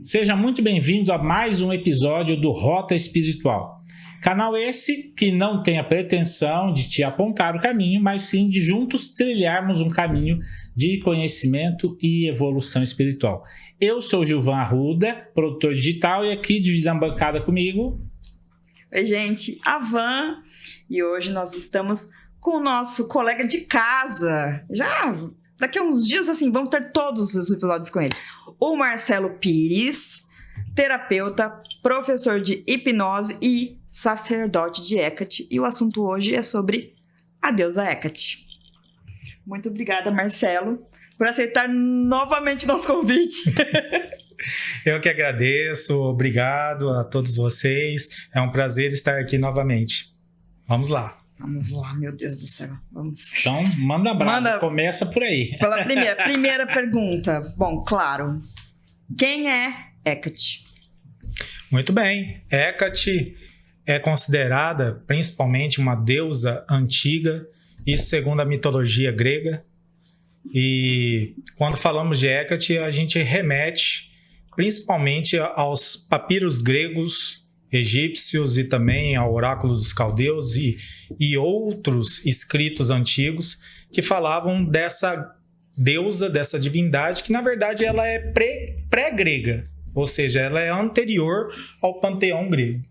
Seja muito bem-vindo a mais um episódio do Rota Espiritual. Canal esse que não tem a pretensão de te apontar o caminho, mas sim de juntos trilharmos um caminho de conhecimento e evolução espiritual. Eu sou Gilvan Arruda, produtor digital, e aqui dividindo a bancada comigo. Oi, gente, a Van, e hoje nós estamos com o nosso colega de casa. Já daqui a uns dias, assim, vamos ter todos os episódios com ele. O Marcelo Pires, terapeuta, professor de hipnose e sacerdote de Hecate. E o assunto hoje é sobre a deusa Hecate. Muito obrigada, Marcelo, por aceitar novamente nosso convite. Eu que agradeço, obrigado a todos vocês. É um prazer estar aqui novamente. Vamos lá. Vamos lá, meu Deus do céu. Vamos. Então, manda brasa, começa por aí. Pela primeira pergunta. Bom, claro. Quem é Hecate? Muito bem. Hecate é considerada principalmente uma deusa antiga, isso segundo a mitologia grega. E quando falamos de Hecate, a gente remete principalmente aos papiros gregos, egípcios e também ao oráculo dos caldeus e outros escritos antigos que falavam dessa deusa, dessa divindade, que na verdade ela é pré-grega, ou seja, ela é anterior ao panteão grego,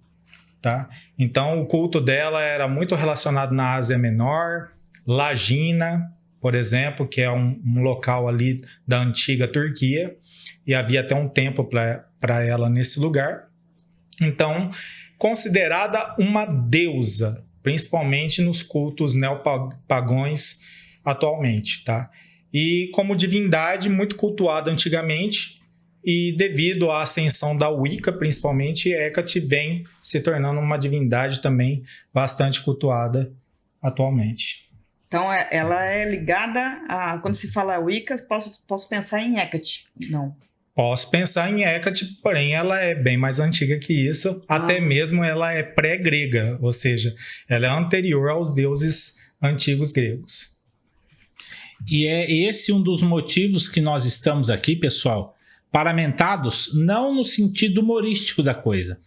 tá? Então o culto dela era muito relacionado na Ásia Menor, Lagina, por exemplo, que é um local ali da antiga Turquia, e havia até um templo para ela nesse lugar. Então, considerada uma deusa, principalmente nos cultos neopagãos atualmente, tá? E como divindade muito cultuada antigamente, e devido à ascensão da Wicca, principalmente, Hecate vem se tornando uma divindade também bastante cultuada atualmente. Então, ela é ligada a... Quando se fala Wicca, posso pensar em Hecate? Não. Posso pensar em Hecate, porém ela é bem mais antiga que isso. Até mesmo ela é pré-grega, ou seja, ela é anterior aos deuses antigos gregos. E é esse um dos motivos que nós estamos aqui, pessoal, paramentados, não no sentido humorístico da coisa,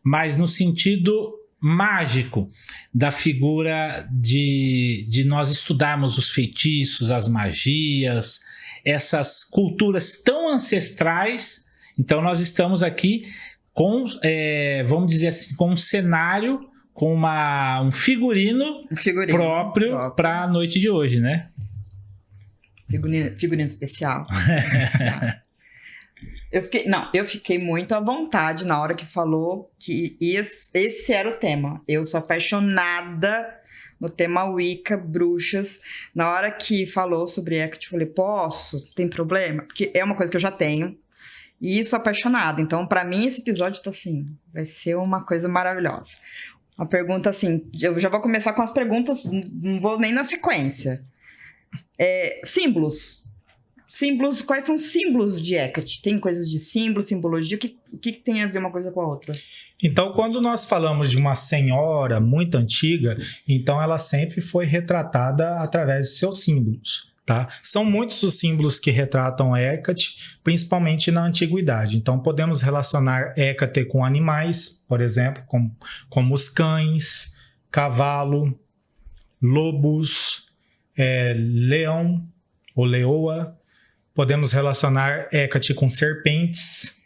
mas no sentido mágico da figura de nós estudarmos os feitiços, as magias, essas culturas tão ancestrais. Então nós estamos aqui com, vamos dizer assim, com um cenário, com um figurino próprio para a noite de hoje, né? Figurino especial. Eu fiquei muito à vontade na hora que falou que esse era o tema. Eu sou apaixonada no tema Wicca, bruxas. Na hora que falou sobre Hecate, eu falei, posso? Tem problema? Porque é uma coisa que eu já tenho. E sou apaixonada. Então, pra mim, esse episódio tá assim, vai ser uma coisa maravilhosa. Uma pergunta assim, eu já vou começar com as perguntas, não vou nem na sequência. Símbolos. Símbolos, quais são os símbolos de Hecate? Tem coisas de símbolo, simbologia, o que tem a ver uma coisa com a outra? Então, quando nós falamos de uma senhora muito antiga, então ela sempre foi retratada através de seus símbolos, tá? São muitos os símbolos que retratam Hecate, principalmente na antiguidade. Então, podemos relacionar Hecate com animais, por exemplo, como os cães, cavalo, lobos, leão ou leoa. Podemos relacionar Hecate com serpentes.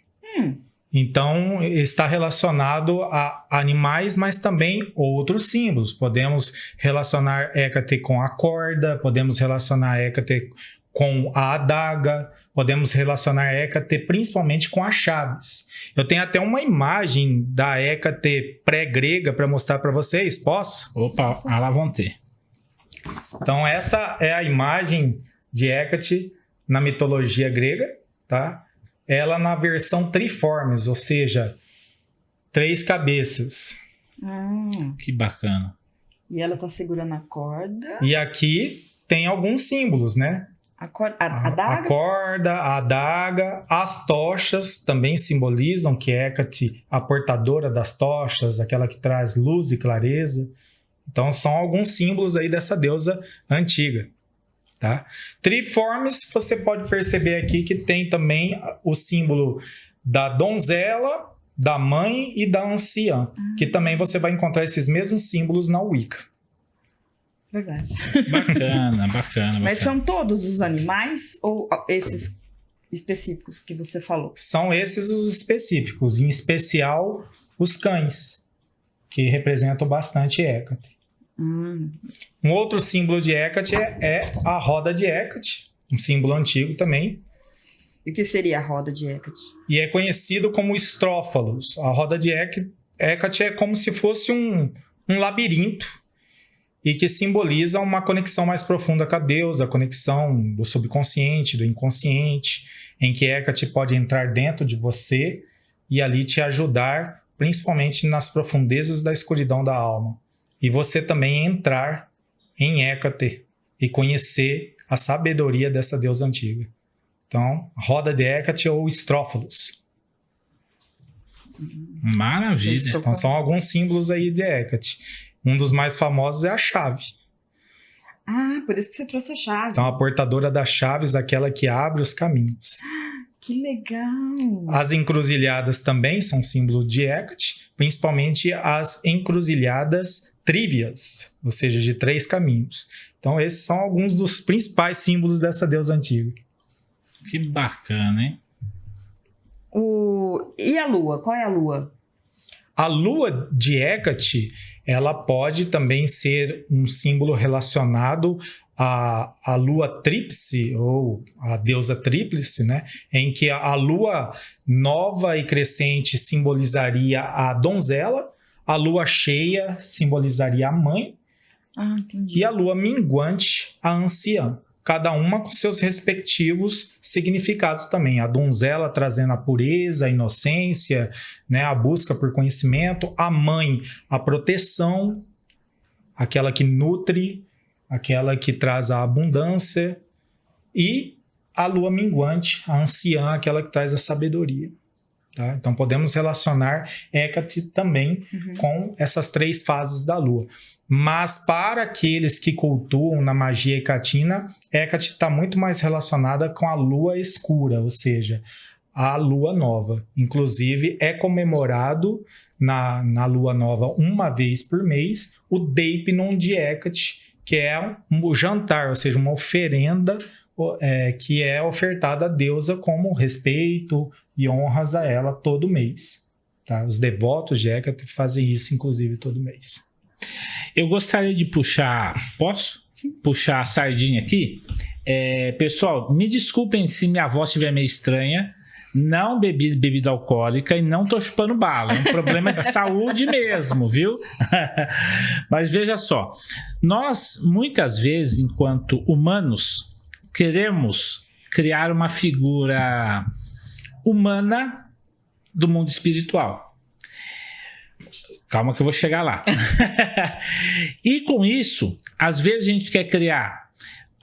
Então, está relacionado a animais, mas também outros símbolos. Podemos relacionar Hecate com a corda, podemos relacionar Hecate com a adaga, podemos relacionar Hecate principalmente com as chaves. Eu tenho até uma imagem da Hecate pré-grega para mostrar para vocês. Posso? Opa, lá vão ter. Então, essa é a imagem de Hecate na mitologia grega, tá? Ela na versão triformes, ou seja, 3 cabeças. Que bacana. E ela tá segurando a corda. E aqui tem alguns símbolos, né? A adaga? A corda, a adaga, as tochas também simbolizam que Hecate, a portadora das tochas, aquela que traz luz e clareza. Então são alguns símbolos aí dessa deusa antiga. Tá? Triformes, você pode perceber aqui que tem também o símbolo da donzela, da mãe e da anciã, que também você vai encontrar esses mesmos símbolos na Wicca. Verdade. Bacana. Mas são todos os animais ou esses específicos que você falou? São esses os específicos, em especial os cães, que representam bastante Hecate. Um outro símbolo de Hecate é a roda de Hecate, um símbolo antigo também. E o que seria a roda de Hecate? E é conhecido como estrófalos. A roda de Hecate é como se fosse um labirinto e que simboliza uma conexão mais profunda com a deusa, a conexão do subconsciente, do inconsciente, em que Hecate pode entrar dentro de você e ali te ajudar, principalmente nas profundezas da escuridão da alma. E você também entrar em Hecate e conhecer a sabedoria dessa deusa antiga. Então, roda de Hecate ou estrófalos. Maravilha. Então, são alguns símbolos aí de Hecate. Um dos mais famosos é a chave. Ah, por isso que você trouxe a chave. Então, a portadora das chaves, aquela que abre os caminhos. Que legal! As encruzilhadas também são símbolo de Hecate, principalmente as encruzilhadas trívias, ou seja, de 3 caminhos. Então, esses são alguns dos principais símbolos dessa deusa antiga. Que bacana, hein? E a lua? Qual é a lua? A lua de Hecate, ela pode também ser um símbolo relacionado à lua tríplice, ou a deusa tríplice, né? Em que a lua nova e crescente simbolizaria a donzela, a lua cheia simbolizaria a mãe, entendi. e a lua minguante, a anciã. Cada uma com seus respectivos significados também. A donzela trazendo a pureza, a inocência, né, a busca por conhecimento. A mãe, a proteção, aquela que nutre, aquela que traz a abundância. E a lua minguante, a anciã, aquela que traz a sabedoria. Tá? Então podemos relacionar Hecate também com essas 3 fases da lua. Mas para aqueles que cultuam na magia hecatina, Hecate está muito mais relacionada com a lua escura, ou seja, a lua nova. Inclusive é comemorado na lua nova uma vez por mês o Deipnon de Hecate, que é um jantar, ou seja, uma oferenda que é ofertada à deusa como respeito e honras a ela todo mês. Tá? Os devotos de Hecate fazem isso, inclusive, todo mês. Eu gostaria de puxar a sardinha aqui. Pessoal, me desculpem se minha voz estiver meio estranha. Não bebi bebida alcoólica e não tô chupando bala. É um problema de saúde mesmo, viu? Mas veja só. Nós, muitas vezes, enquanto humanos, queremos criar uma figura humana do mundo espiritual. Calma que eu vou chegar lá. E com isso, às vezes a gente quer criar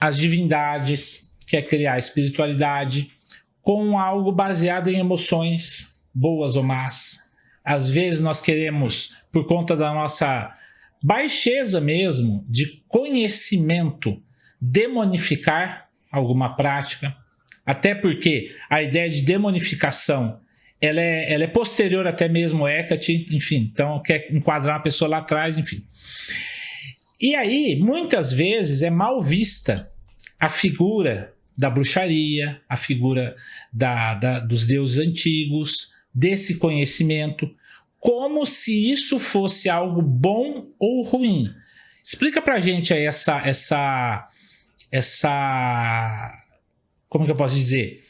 as divindades, quer criar a espiritualidade com algo baseado em emoções, boas ou más. Às vezes nós queremos, por conta da nossa baixeza mesmo, de conhecimento, demonificar alguma prática. Até porque a ideia de demonificação ela é posterior até mesmo a Hecate, enfim, então quer enquadrar uma pessoa lá atrás, enfim. E aí, muitas vezes é mal vista a figura da bruxaria, a figura dos deuses antigos, desse conhecimento, como se isso fosse algo bom ou ruim. Explica pra gente aí essa como que eu posso dizer?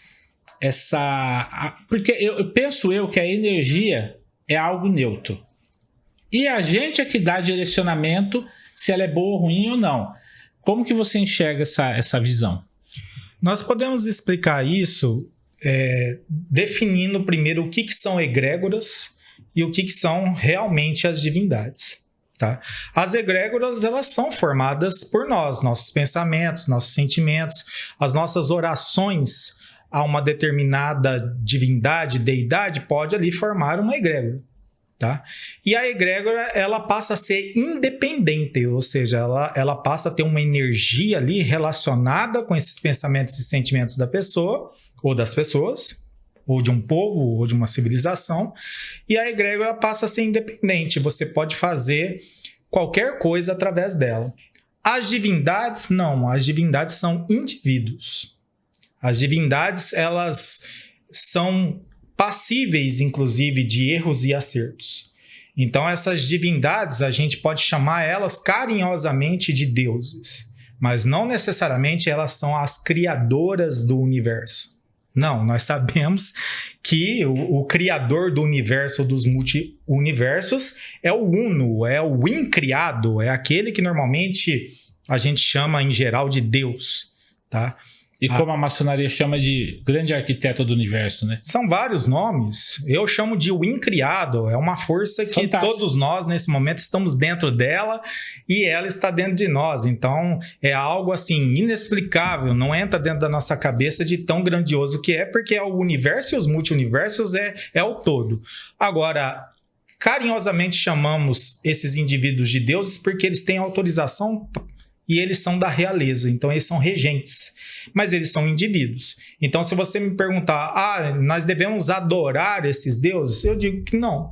Porque eu penso que a energia é algo neutro. E a gente é que dá direcionamento se ela é boa ou ruim ou não. Como que você enxerga essa visão? Nós podemos explicar isso definindo primeiro o que são egrégoras e o que são realmente as divindades. Tá? As egrégoras, elas são formadas por nós, nossos pensamentos, nossos sentimentos, as nossas orações a uma determinada divindade, deidade, pode ali formar uma egrégora. Tá? E a egrégora, ela passa a ser independente, ou seja, ela passa a ter uma energia ali relacionada com esses pensamentos e sentimentos da pessoa ou das pessoas, ou de um povo, ou de uma civilização, e a egrégora passa a ser independente. Você pode fazer qualquer coisa através dela. As divindades, não. As divindades são indivíduos. As divindades, elas são passíveis, inclusive, de erros e acertos. Então, essas divindades, a gente pode chamar elas carinhosamente de deuses, mas não necessariamente elas são as criadoras do universo. Não, nós sabemos que o criador do universo, dos multi-universos, é o Uno, é o incriado, é aquele que normalmente a gente chama em geral de Deus, tá? E como a maçonaria chama de grande arquiteto do universo, né? São vários nomes. Eu chamo de o incriado. É uma força que Fantástico. Todos nós, nesse momento, estamos dentro dela e ela está dentro de nós. Então, é algo assim inexplicável. Não entra dentro da nossa cabeça de tão grandioso que é, porque é o universo e os multiuniversos é o todo. Agora, carinhosamente chamamos esses indivíduos de deuses porque eles têm autorização e eles são da realeza, então eles são regentes, mas eles são indivíduos. Então, se você me perguntar, nós devemos adorar esses deuses? Eu digo que não.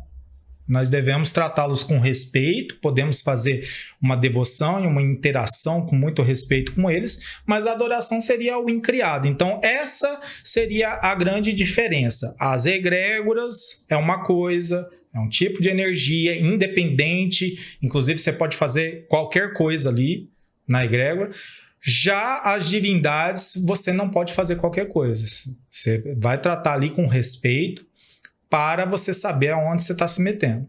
Nós devemos tratá-los com respeito, podemos fazer uma devoção e uma interação com muito respeito com eles, mas a adoração seria o incriado. Então, essa seria a grande diferença. As egrégoras é uma coisa, é um tipo de energia independente, inclusive você pode fazer qualquer coisa ali na egrégora. Já as divindades, você não pode fazer qualquer coisa. Você vai tratar ali com respeito para você saber aonde você está se metendo.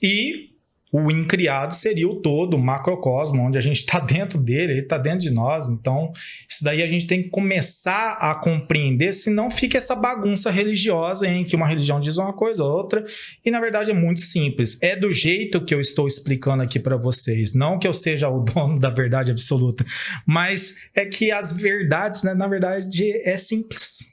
E o incriado seria o todo, o macrocosmo, onde a gente está dentro dele, ele está dentro de nós. Então, isso daí a gente tem que começar a compreender, senão fica essa bagunça religiosa em que uma religião diz uma coisa ou outra, e na verdade é muito simples. É do jeito que eu estou explicando aqui para vocês, não que eu seja o dono da verdade absoluta, mas é que as verdades, né, na verdade, é simples.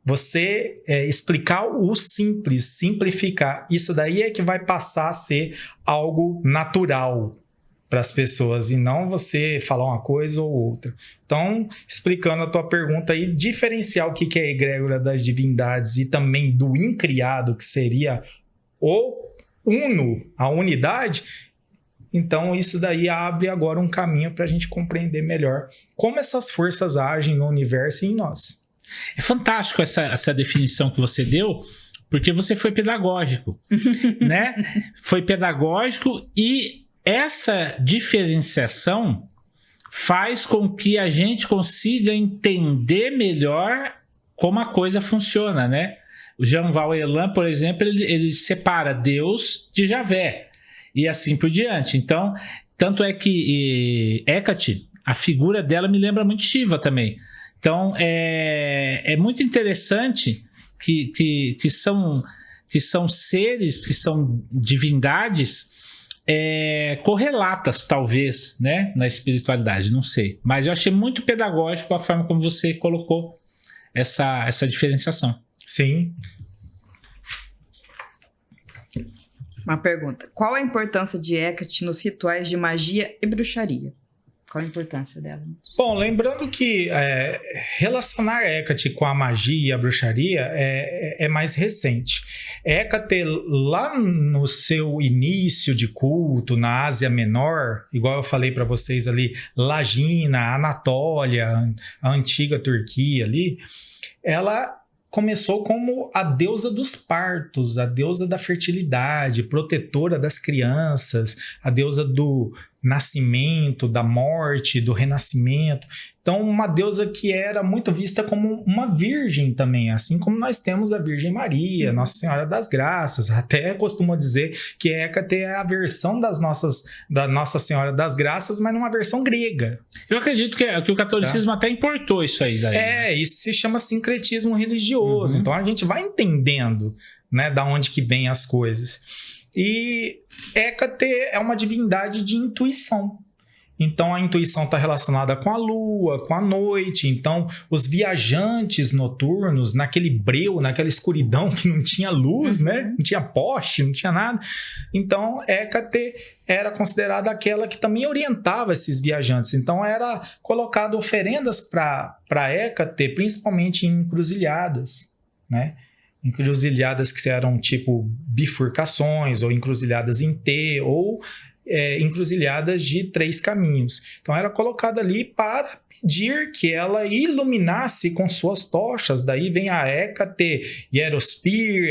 Você explicar o simples, simplificar, isso daí é que vai passar a ser algo natural para as pessoas e não você falar uma coisa ou outra. Então, explicando a tua pergunta aí, diferenciar o que é a egrégora das divindades e também do incriado, que seria o uno, a unidade. Então, isso daí abre agora um caminho para a gente compreender melhor como essas forças agem no universo e em nós. É fantástico essa definição que você deu, porque você foi pedagógico, né? Foi pedagógico e essa diferenciação faz com que a gente consiga entender melhor como a coisa funciona, né? O Jean-Val Elan, por exemplo, ele separa Deus de Javé e assim por diante. Então, tanto é que Hecate, a figura dela me lembra muito Shiva também. Então, é muito interessante que são seres, que são divindades correlatas, talvez, né, na espiritualidade, não sei. Mas eu achei muito pedagógico a forma como você colocou essa diferenciação. Sim. Uma pergunta. Qual a importância de Hecate nos rituais de magia e bruxaria? Qual a importância dela? Bom, lembrando que relacionar Hecate com a magia e a bruxaria é mais recente. Hecate, lá no seu início de culto, na Ásia Menor, igual eu falei para vocês ali, Lagina, Anatólia, a antiga Turquia ali, ela começou como a deusa dos partos, a deusa da fertilidade, protetora das crianças, a deusa do nascimento, da morte, do renascimento. Então, uma deusa que era muito vista como uma virgem também, assim como nós temos a Virgem Maria, Nossa Senhora das Graças. Até costumo dizer que Hecate é a versão da Nossa Senhora das Graças, mas numa versão grega. Eu acredito que o catolicismo até importou isso aí daí. Isso se chama sincretismo religioso. Então, a gente vai entendendo, né, da onde que vem as coisas. E Hecate é uma divindade de intuição. Então, a intuição está relacionada com a lua, com a noite. Então, os viajantes noturnos, naquele breu, naquela escuridão que não tinha luz, né? Não tinha poste, não tinha nada. Então, Hecate era considerada aquela que também orientava esses viajantes. Então, era colocado oferendas para Hecate, principalmente em encruzilhadas. né? Encruzilhadas que eram tipo bifurcações, ou encruzilhadas em T, ou encruzilhadas de 3 caminhos. Então era colocada ali para pedir que ela iluminasse com suas tochas. Daí vem a Hécate Hierospir,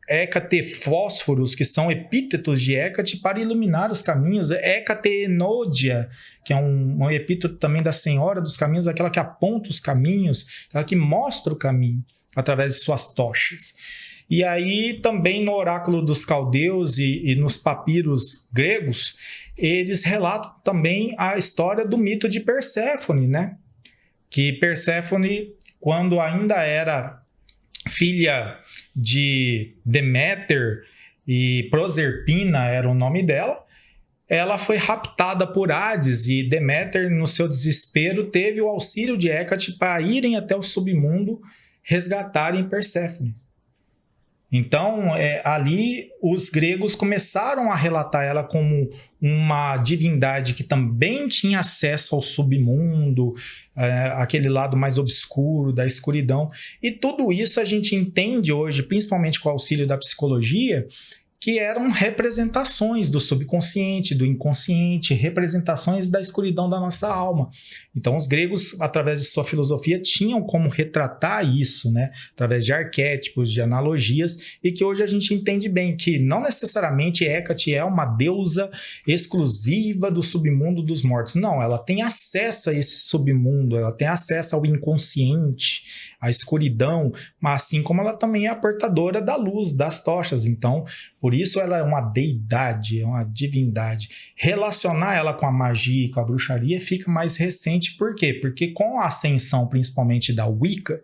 Hécate Fósforos, que são epítetos de Hécate para iluminar os caminhos. Hécate Enódia, que é um epíteto também da Senhora dos Caminhos, aquela que aponta os caminhos, aquela que mostra o caminho através de suas tochas. E aí também no oráculo dos caldeus e nos papiros gregos, eles relatam também a história do mito de Perséfone, né? Que Perséfone, quando ainda era filha de Deméter, e Proserpina era o nome dela, ela foi raptada por Hades, e Deméter, no seu desespero, teve o auxílio de Hécate para irem até o submundo resgatarem Perséfone. Então, ali os gregos começaram a relatar ela como uma divindade que também tinha acesso ao submundo, aquele lado mais obscuro, da escuridão. E tudo isso a gente entende hoje, principalmente com o auxílio da psicologia, que eram representações do subconsciente, do inconsciente, representações da escuridão da nossa alma. Então, os gregos, através de sua filosofia, tinham como retratar isso, né? Através de arquétipos, de analogias, e que hoje a gente entende bem que não necessariamente Hécate é uma deusa exclusiva do submundo dos mortos. Não, ela tem acesso a esse submundo, ela tem acesso ao inconsciente, à escuridão, mas assim como ela também é a portadora da luz, das tochas. Então, por isso ela é uma deidade, é uma divindade. Relacionar ela com a magia e com a bruxaria fica mais recente. Por quê? Porque com a ascensão, principalmente da Wicca,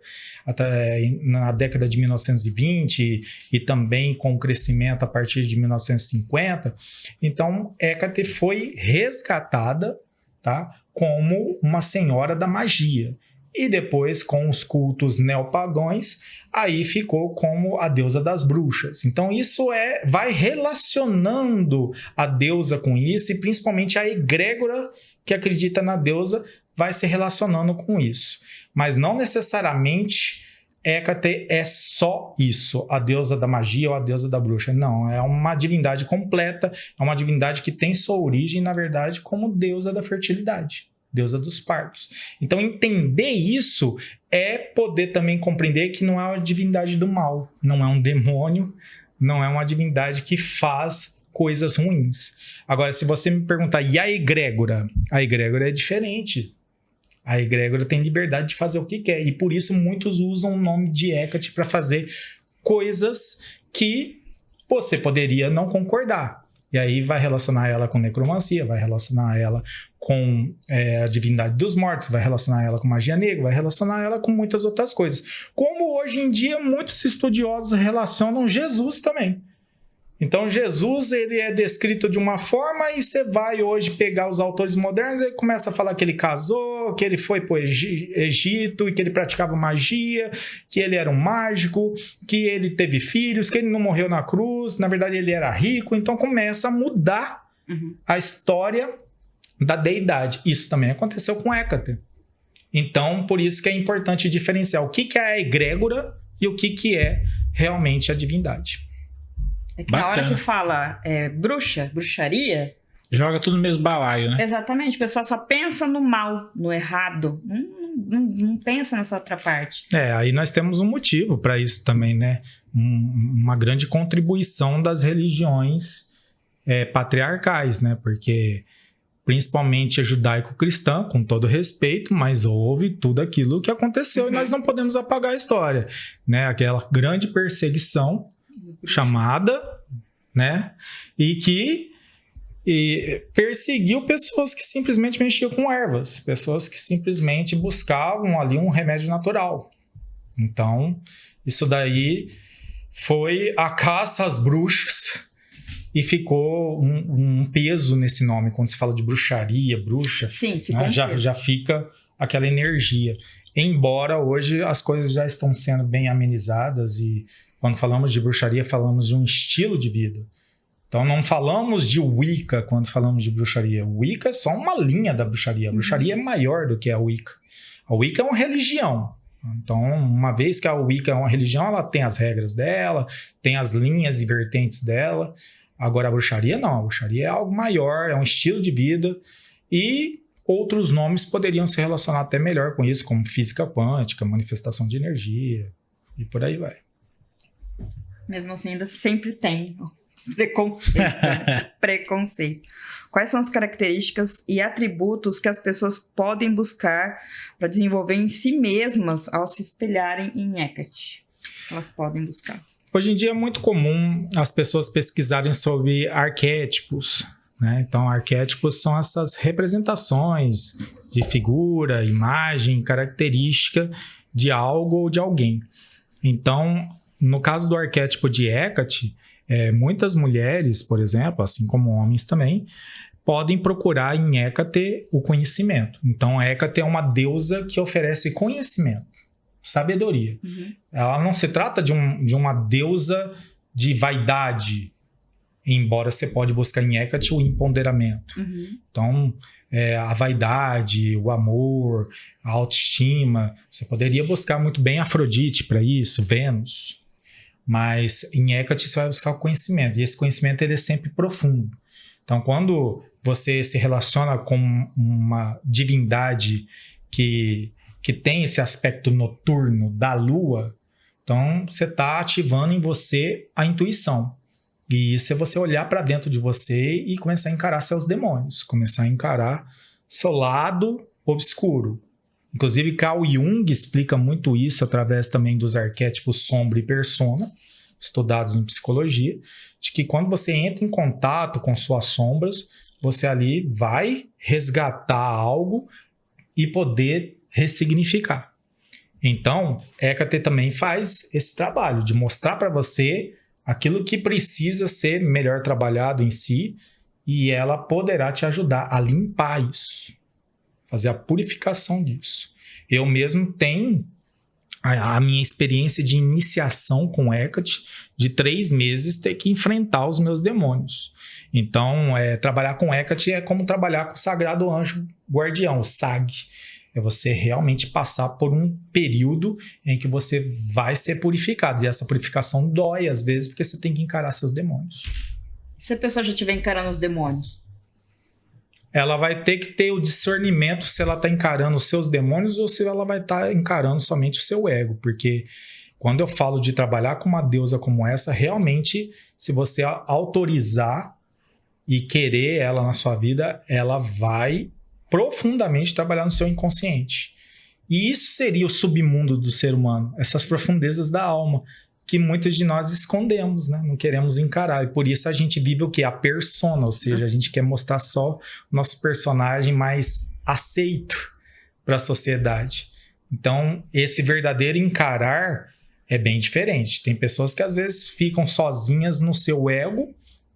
na década de 1920 e também com o crescimento a partir de 1950, então Hécate foi resgatada, tá, como uma senhora da magia. E depois, com os cultos neopagãos, aí ficou como a deusa das bruxas. Então, isso vai relacionando a deusa com isso, e principalmente a egrégora que acredita na deusa vai se relacionando com isso. Mas não necessariamente Hécate é só isso, a deusa da magia ou a deusa da bruxa. Não, é uma divindade completa, é uma divindade que tem sua origem, na verdade, como deusa da fertilidade. Deusa dos partos. Então, entender isso é poder também compreender que não é uma divindade do mal, não é um demônio, não é uma divindade que faz coisas ruins. Agora, se você me perguntar, e a egrégora? A egrégora é diferente. A egrégora tem liberdade de fazer o que quer, e por isso muitos usam o nome de Hécate para fazer coisas que você poderia não concordar. E aí vai relacionar ela com necromancia, vai relacionar ela com a divindade dos mortos, vai relacionar ela com magia negra, vai relacionar ela com muitas outras coisas. Como hoje em dia muitos estudiosos relacionam Jesus também. Então Jesus, ele é descrito de uma forma, e você vai hoje pegar os autores modernos e começa a falar que ele casou, que ele foi para o Egito e que ele praticava magia, que ele era um mágico, que ele teve filhos, que ele não morreu na cruz, na verdade ele era rico. Então começa a mudar a história da deidade. Isso também aconteceu com Hécate. Então, por isso que é importante diferenciar o que é a egrégora e o que é realmente a divindade. É que na hora que fala bruxaria... Joga tudo no mesmo balaio, né? Exatamente, o pessoal só pensa no mal, no errado. Não pensa nessa outra parte. Aí nós temos um motivo para isso também, né? Uma grande contribuição das religiões patriarcais, né? Porque principalmente a judaico-cristã, com todo respeito, mas houve tudo aquilo que aconteceu, e nós não podemos apagar a história, né? Aquela grande perseguição chamada, né? E que perseguiu pessoas que simplesmente mexiam com ervas, pessoas que simplesmente buscavam ali um remédio natural. Então, isso daí foi a caça às bruxas, e ficou um peso nesse nome. Quando se fala de bruxaria, bruxa, sim, ficou né? Já fica aquela energia. Embora hoje as coisas já estão sendo bem amenizadas, e quando falamos de bruxaria, falamos de um estilo de vida. Então, não falamos de Wicca quando falamos de bruxaria. O Wicca é só uma linha da bruxaria. A bruxaria é maior do que a Wicca. A Wicca é uma religião. Então, uma vez que a Wicca é uma religião, ela tem as regras dela, tem as linhas e vertentes dela. Agora, a bruxaria não. A bruxaria é algo maior, é um estilo de vida e outros nomes poderiam se relacionar até melhor com isso, como física quântica, manifestação de energia e por aí vai. Mesmo assim, ainda sempre tem preconceito. Né? Preconceito. Quais são as características e atributos que as pessoas podem buscar para desenvolver em si mesmas ao se espelharem em Hecate? Elas podem buscar. Hoje em dia é muito comum as pessoas pesquisarem sobre arquétipos, né? Então, arquétipos são essas representações de figura, imagem, característica de algo ou de alguém. Então, no caso do arquétipo de Hecate, muitas mulheres, por exemplo, assim como homens também, podem procurar em Hecate o conhecimento. Então, Hecate é uma deusa que oferece conhecimento, sabedoria. Uhum. Ela não se trata de uma deusa de vaidade, embora você pode buscar em Hecate o empoderamento. Uhum. Então, a vaidade, o amor, a autoestima, você poderia buscar muito bem Afrodite para isso, Vênus. Mas em Hecate você vai buscar o conhecimento, e esse conhecimento ele é sempre profundo. Então, quando você se relaciona com uma divindade que tem esse aspecto noturno da lua, então você está ativando em você a intuição. E isso é você olhar para dentro de você e começar a encarar seus demônios, começar a encarar seu lado obscuro. Inclusive, Carl Jung explica muito isso através também dos arquétipos sombra e persona, estudados em psicologia, de que quando você entra em contato com suas sombras, você ali vai resgatar algo e poder ressignificar. Então, Hecate também faz esse trabalho de mostrar para você aquilo que precisa ser melhor trabalhado em si, e ela poderá te ajudar a limpar isso, fazer a purificação disso. Eu mesmo tenho a minha experiência de iniciação com Hecate, de 3 meses ter que enfrentar os meus demônios. Então, trabalhar com Hecate é como trabalhar com o Sagrado Anjo Guardião, o SAG. É você realmente passar por um período em que você vai ser purificado. E essa purificação dói às vezes, porque você tem que encarar seus demônios. Se a pessoa já estiver encarando os demônios? Ela vai ter que ter o discernimento se ela está encarando os seus demônios ou se ela vai estar encarando somente o seu ego. Porque quando eu falo de trabalhar com uma deusa como essa, realmente, se você autorizar e querer ela na sua vida, ela vai profundamente trabalhar no seu inconsciente. E isso seria o submundo do ser humano, essas profundezas da alma, que muitos de nós escondemos, né? Não queremos encarar. E por isso a gente vive o quê? A persona, ou seja, a gente quer mostrar só o nosso personagem mais aceito para a sociedade. Então, esse verdadeiro encarar é bem diferente. Tem pessoas que às vezes ficam sozinhas no seu ego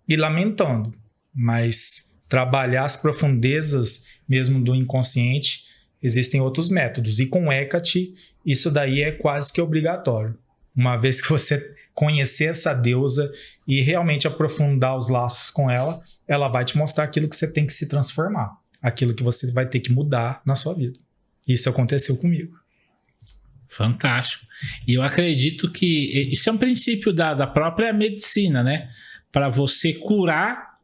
e lamentando, mas trabalhar as profundezas mesmo do inconsciente, existem outros métodos. E com Hecate, isso daí é quase que obrigatório. Uma vez que você conhecer essa deusa e realmente aprofundar os laços com ela, ela vai te mostrar aquilo que você tem que se transformar, aquilo que você vai ter que mudar na sua vida. Isso aconteceu comigo. Fantástico. E eu acredito que isso é um princípio da própria medicina, né? Para você curar,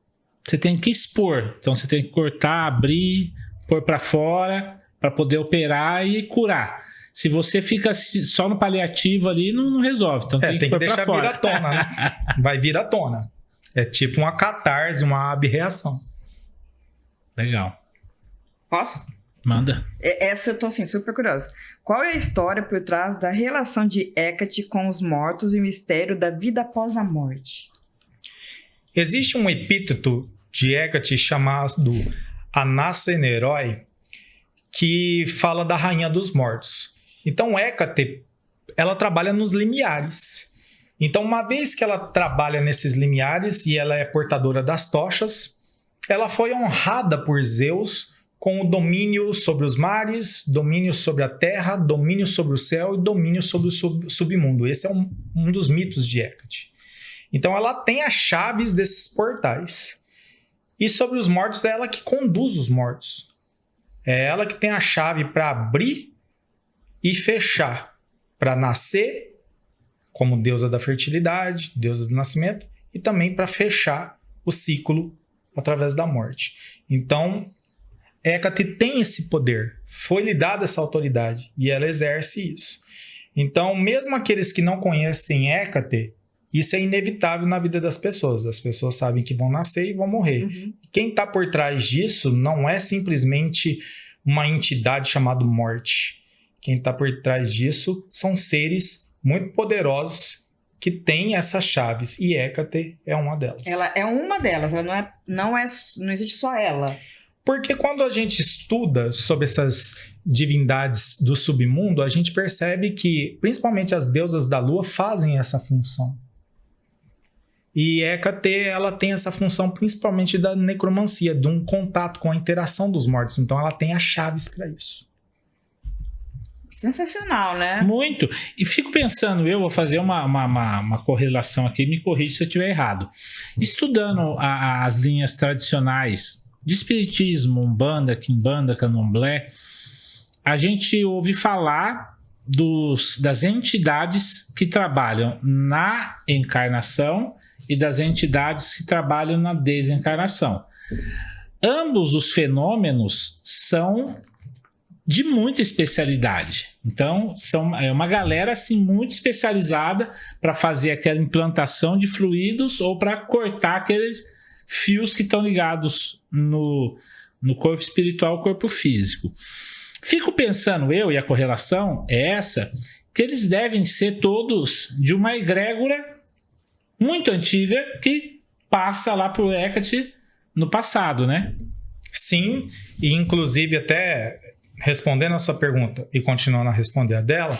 você tem que expor. Então você tem que cortar, abrir, pôr para fora, para poder operar e curar. Se você fica só no paliativo ali, não resolve. Então tem que pôr deixar pra fora. vir à tona, né? Vai vir à tona. É tipo uma catarse, uma abreação. Legal. Posso? Manda. Essa eu tô assim, super curiosa. Qual é a história por trás da relação de Hecate com os mortos e o mistério da vida após a morte? Existe um epíteto de Hecate chamado Anaceneroi, que fala da rainha dos mortos. Então, Hecate, ela trabalha nos limiares. Então, uma vez que ela trabalha nesses limiares e ela é portadora das tochas, ela foi honrada por Zeus com o domínio sobre os mares, domínio sobre a terra, domínio sobre o céu e domínio sobre o submundo. Esse é um dos mitos de Hecate. Então, ela tem as chaves desses portais. E sobre os mortos, é ela que conduz os mortos. É ela que tem a chave para abrir e fechar. para nascer, como deusa da fertilidade, deusa do nascimento, e também para fechar o ciclo através da morte. Então, Hécate tem esse poder, foi-lhe dada essa autoridade, e ela exerce isso. Então, mesmo aqueles que não conhecem Hécate, isso é inevitável na vida das pessoas. As pessoas sabem que vão nascer e vão morrer. Uhum. Quem está por trás disso não é simplesmente uma entidade chamada morte. Quem está por trás disso são seres muito poderosos que têm essas chaves. E Hécate é uma delas. Ela é uma delas, ela não existe só ela. Porque quando a gente estuda sobre essas divindades do submundo, a gente percebe que, principalmente as deusas da lua, fazem essa função. E Hécate, ela tem essa função principalmente da necromancia, de um contato com a interação dos mortos. Então, ela tem as chaves para isso. Sensacional, né? Muito. E fico pensando, eu vou fazer uma correlação aqui, me corrija se eu estiver errado. Estudando as linhas tradicionais de espiritismo, Umbanda, Quimbanda, Candomblé, a gente ouve falar das entidades que trabalham na encarnação e das entidades que trabalham na desencarnação. Ambos os fenômenos são de muita especialidade. Então, é uma galera assim, muito especializada para fazer aquela implantação de fluidos ou para cortar aqueles fios que estão ligados no corpo espiritual e corpo físico. Fico pensando eu, e a correlação é essa, que eles devem ser todos de uma egrégora muito antiga que passa lá para o Hécate no passado, né? Sim, e inclusive até respondendo a sua pergunta e continuando a responder a dela,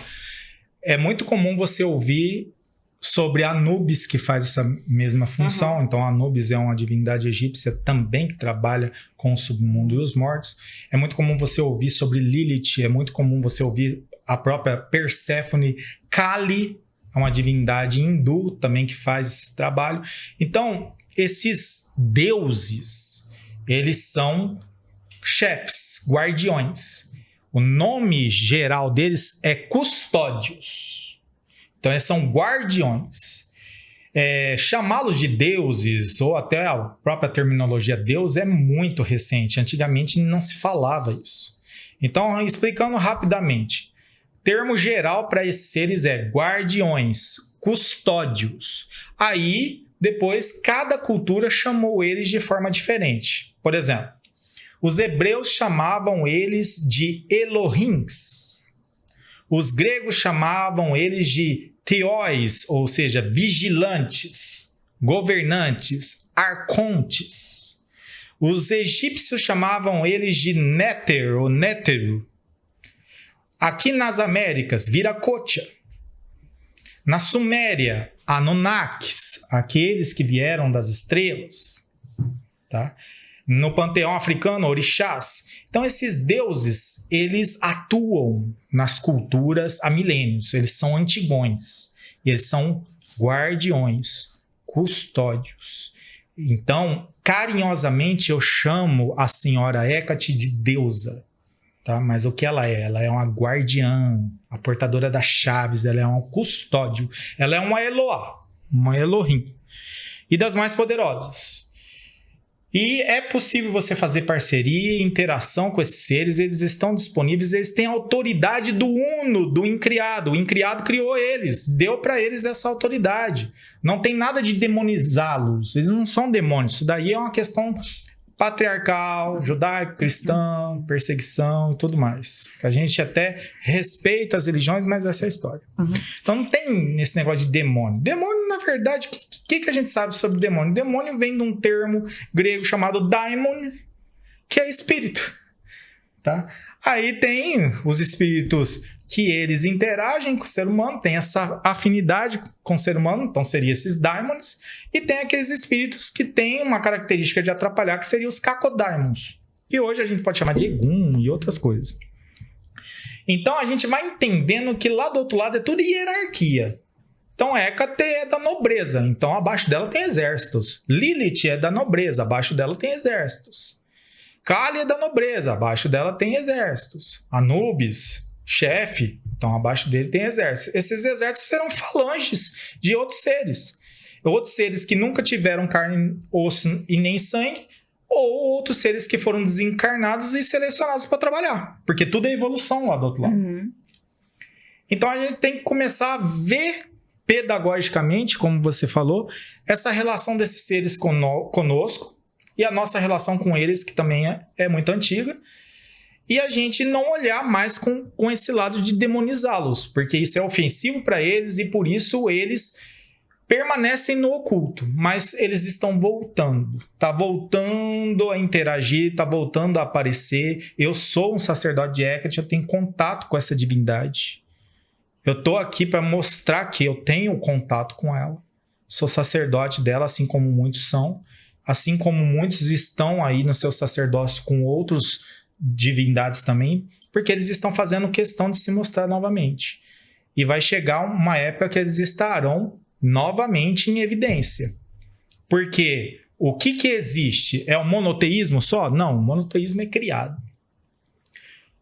é muito comum você ouvir sobre Anubis, que faz essa mesma função. Uhum. Então, Anubis é uma divindade egípcia também que trabalha com o submundo e os mortos. É muito comum você ouvir sobre Lilith, é muito comum você ouvir a própria Perséfone. Kali é uma divindade hindu também que faz esse trabalho. Então, esses deuses, eles são chefes, guardiões. O nome geral deles é custódios. Então, eles são guardiões. Chamá-los de deuses, ou até a própria terminologia deus, é muito recente. Antigamente não se falava isso. Então, explicando rapidamente, termo geral para esses seres é guardiões, custódios. Aí, depois, cada cultura chamou eles de forma diferente. Por exemplo, os hebreus chamavam eles de Elohims. Os gregos chamavam eles de Theóis, ou seja, vigilantes, governantes, arcontes. Os egípcios chamavam eles de Néter ou Nétero. Aqui nas Américas, Viracocha. Na Suméria, Anunnakis, aqueles que vieram das estrelas. Tá? No panteão africano, orixás. Então, esses deuses, eles atuam nas culturas há milênios. Eles são antigões. E eles são guardiões, custódios. Então, carinhosamente, eu chamo a senhora Hécate de deusa. Tá? Mas o que ela é? Ela é uma guardiã, a portadora das chaves. Ela é um custódio. Ela é uma Eloá, uma Elohim. E das mais poderosas. E é possível você fazer parceria e interação com esses seres, eles estão disponíveis, eles têm a autoridade do Uno, do Incriado. O Incriado criou eles, deu para eles essa autoridade. Não tem nada de demonizá-los, eles não são demônios. Isso daí é uma questão patriarcal, judaico, cristã, perseguição e tudo mais. A gente até respeita as religiões, mas essa é a história. Uhum. Então não tem esse negócio de demônio. Demônio, na verdade, o que a gente sabe sobre demônio? Demônio vem de um termo grego chamado daimon, que é espírito. Tá? Aí tem os espíritos que eles interagem com o ser humano, tem essa afinidade com o ser humano, então seriam esses daimons, e tem aqueles espíritos que têm uma característica de atrapalhar, que seriam os cacodaimons, que hoje a gente pode chamar de Egum e outras coisas. Então a gente vai entendendo que lá do outro lado é tudo hierarquia. Então Hécate é da nobreza, então abaixo dela tem exércitos. Lilith é da nobreza, abaixo dela tem exércitos. Kali é da nobreza, abaixo dela tem exércitos. Anubis, chefe, Então, abaixo dele tem exércitos. Esses exércitos serão falanges de outros seres. Outros seres que nunca tiveram carne, osso e nem sangue, ou outros seres que foram desencarnados e selecionados para trabalhar. Porque tudo é evolução lá do outro lado. Então, a gente tem que começar a ver pedagogicamente, como você falou, essa relação desses seres conosco e a nossa relação com eles, que também é muito antiga, e a gente não olhar mais com esse lado de demonizá-los, porque isso é ofensivo para eles e por isso eles permanecem no oculto, mas eles estão voltando, tá voltando a interagir, tá voltando a aparecer. Eu sou um sacerdote de Hecate, eu tenho contato com essa divindade. Eu tô aqui para mostrar que eu tenho contato com ela. Sou sacerdote dela, assim como muitos são. Assim como muitos estão aí no seu sacerdócio com outros divindades também, porque eles estão fazendo questão de se mostrar novamente. E vai chegar uma época que eles estarão novamente em evidência. Porque o que existe? É o monoteísmo só? Não, o monoteísmo é criado.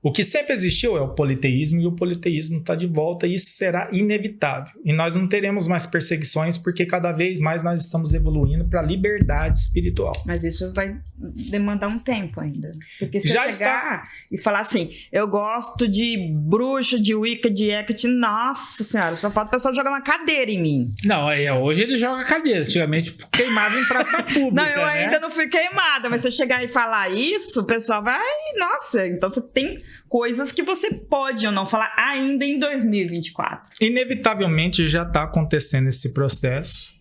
O que sempre existiu é o politeísmo, e o politeísmo está de volta, e isso será inevitável. E nós não teremos mais perseguições, porque cada vez mais nós estamos evoluindo para a liberdade espiritual. Mas isso vai demandar um tempo ainda. Porque se Já eu chegar e falar assim, eu gosto de bruxa, de Wicca, de Hecate, nossa senhora, só falta o pessoal jogar uma cadeira em mim. Não, hoje ele joga cadeira. Antigamente queimava em praça pública. Não, eu né? ainda não fui queimada, mas se eu chegar e falar isso, o pessoal vai, nossa, então você tem coisas que você pode ou não falar ainda em 2024. Inevitavelmente já está acontecendo esse processo.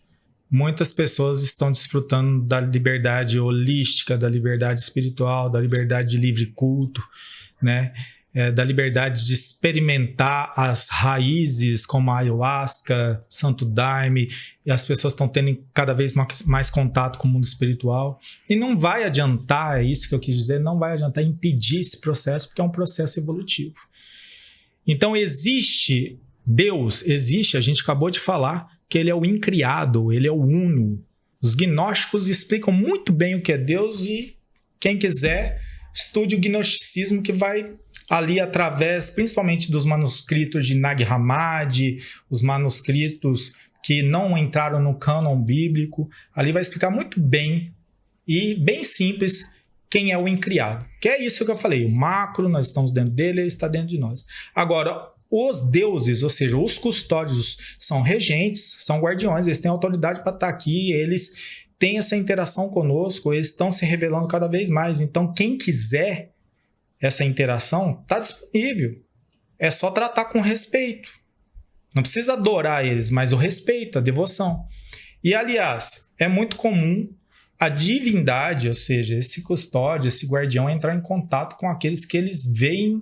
Muitas pessoas estão desfrutando da liberdade holística, da liberdade espiritual, da liberdade de livre culto, né? Da liberdade de experimentar as raízes como a ayahuasca, Santo Daime, e as pessoas estão tendo cada vez mais contato com o mundo espiritual. E não vai adiantar, é isso que eu quis dizer, não vai adiantar impedir esse processo, porque é um processo evolutivo. Então existe Deus, a gente acabou de falar que ele é o incriado, ele é o uno. Os gnósticos explicam muito bem o que é Deus e quem quiser estude o gnosticismo, que vai ali através, principalmente dos manuscritos de Nag Hammadi, os manuscritos que não entraram no cânon bíblico, ali vai explicar muito bem e bem simples quem é o incriado. Que é isso que eu falei, o macro, nós estamos dentro dele, ele está dentro de nós. Agora, os deuses, ou seja, os custódios, são regentes, são guardiões, eles têm autoridade para estar aqui, eles têm essa interação conosco, eles estão se revelando cada vez mais. Então, quem quiser essa interação, está disponível. É só tratar com respeito. Não precisa adorar eles, mas o respeito, a devoção. E, aliás, é muito comum a divindade, ou seja, esse custódio, esse guardião, entrar em contato com aqueles que eles veem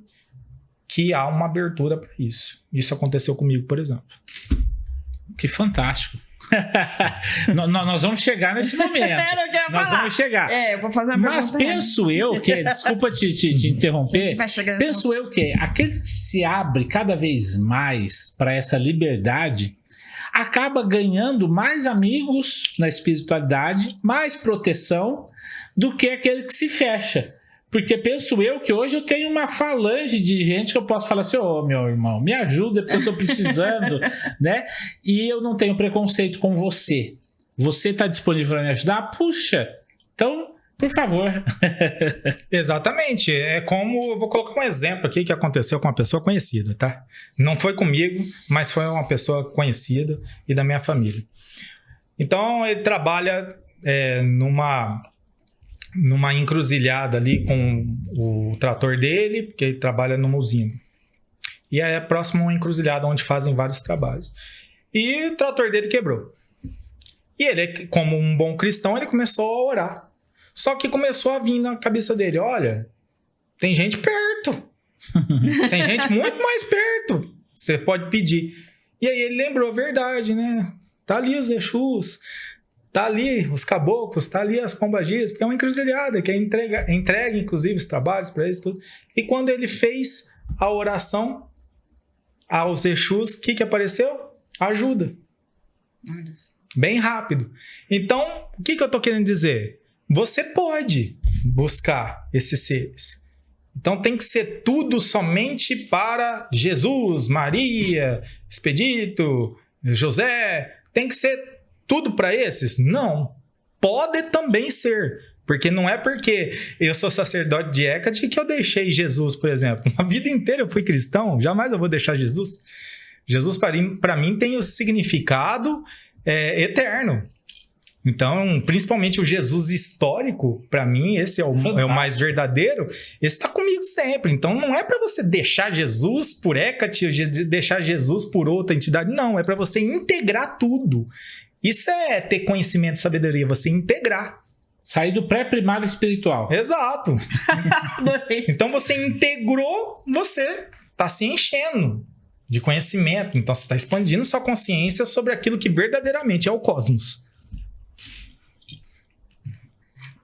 que há uma abertura para isso. Isso aconteceu comigo, por exemplo. Que fantástico. Nós vamos chegar nesse momento. Nós vamos chegar. Eu vou fazer uma Mas penso eu que, desculpa te interromper, penso eu que aquele que se abre cada vez mais para essa liberdade acaba ganhando mais amigos na espiritualidade, mais proteção do que aquele que se fecha. Porque penso eu que hoje eu tenho uma falange de gente que eu posso falar assim, meu irmão, me ajuda porque eu estou precisando, né? E eu não tenho preconceito com você. Você está disponível para me ajudar? Puxa, então, por favor. Exatamente. É como, eu vou colocar um exemplo aqui que aconteceu com uma pessoa conhecida, tá? Não foi comigo, mas foi uma pessoa conhecida e da minha família. Então, ele trabalha numa encruzilhada ali com o trator dele, porque ele trabalha numa usina. E aí é próximo a uma encruzilhada onde fazem vários trabalhos. E o trator dele quebrou. E ele, como um bom cristão, ele começou a orar. Só que começou a vir na cabeça dele, olha, tem gente perto. Tem gente muito mais perto. Você pode pedir. E aí ele lembrou a verdade, né? Tá ali os Exus, tá ali os caboclos, tá ali as pombagias, porque é uma encruzilhada que entrega inclusive os trabalhos para eles tudo. E quando ele fez a oração aos Exus, o que apareceu? Ajuda. Bem rápido. Então, o que eu tô querendo dizer? Você pode buscar esses seres. Então tem que ser tudo somente para Jesus, Maria, Expedito, José. Tem que ser tudo para esses? Não. Pode também ser. Porque não é porque eu sou sacerdote de Hecate que eu deixei Jesus, por exemplo. A vida inteira eu fui cristão, jamais eu vou deixar Jesus. Jesus, para mim, tem o significado eterno. Então, principalmente o Jesus histórico, para mim, esse é o mais verdadeiro, esse está comigo sempre. Então, não é para você deixar Jesus por Hecate, deixar Jesus por outra entidade. Não, é para você integrar tudo. Isso é ter conhecimento e sabedoria, você integrar. Sair do pré-primário espiritual. Exato. Então, você integrou, você está se enchendo de conhecimento. Então, você está expandindo sua consciência sobre aquilo que verdadeiramente é o cosmos.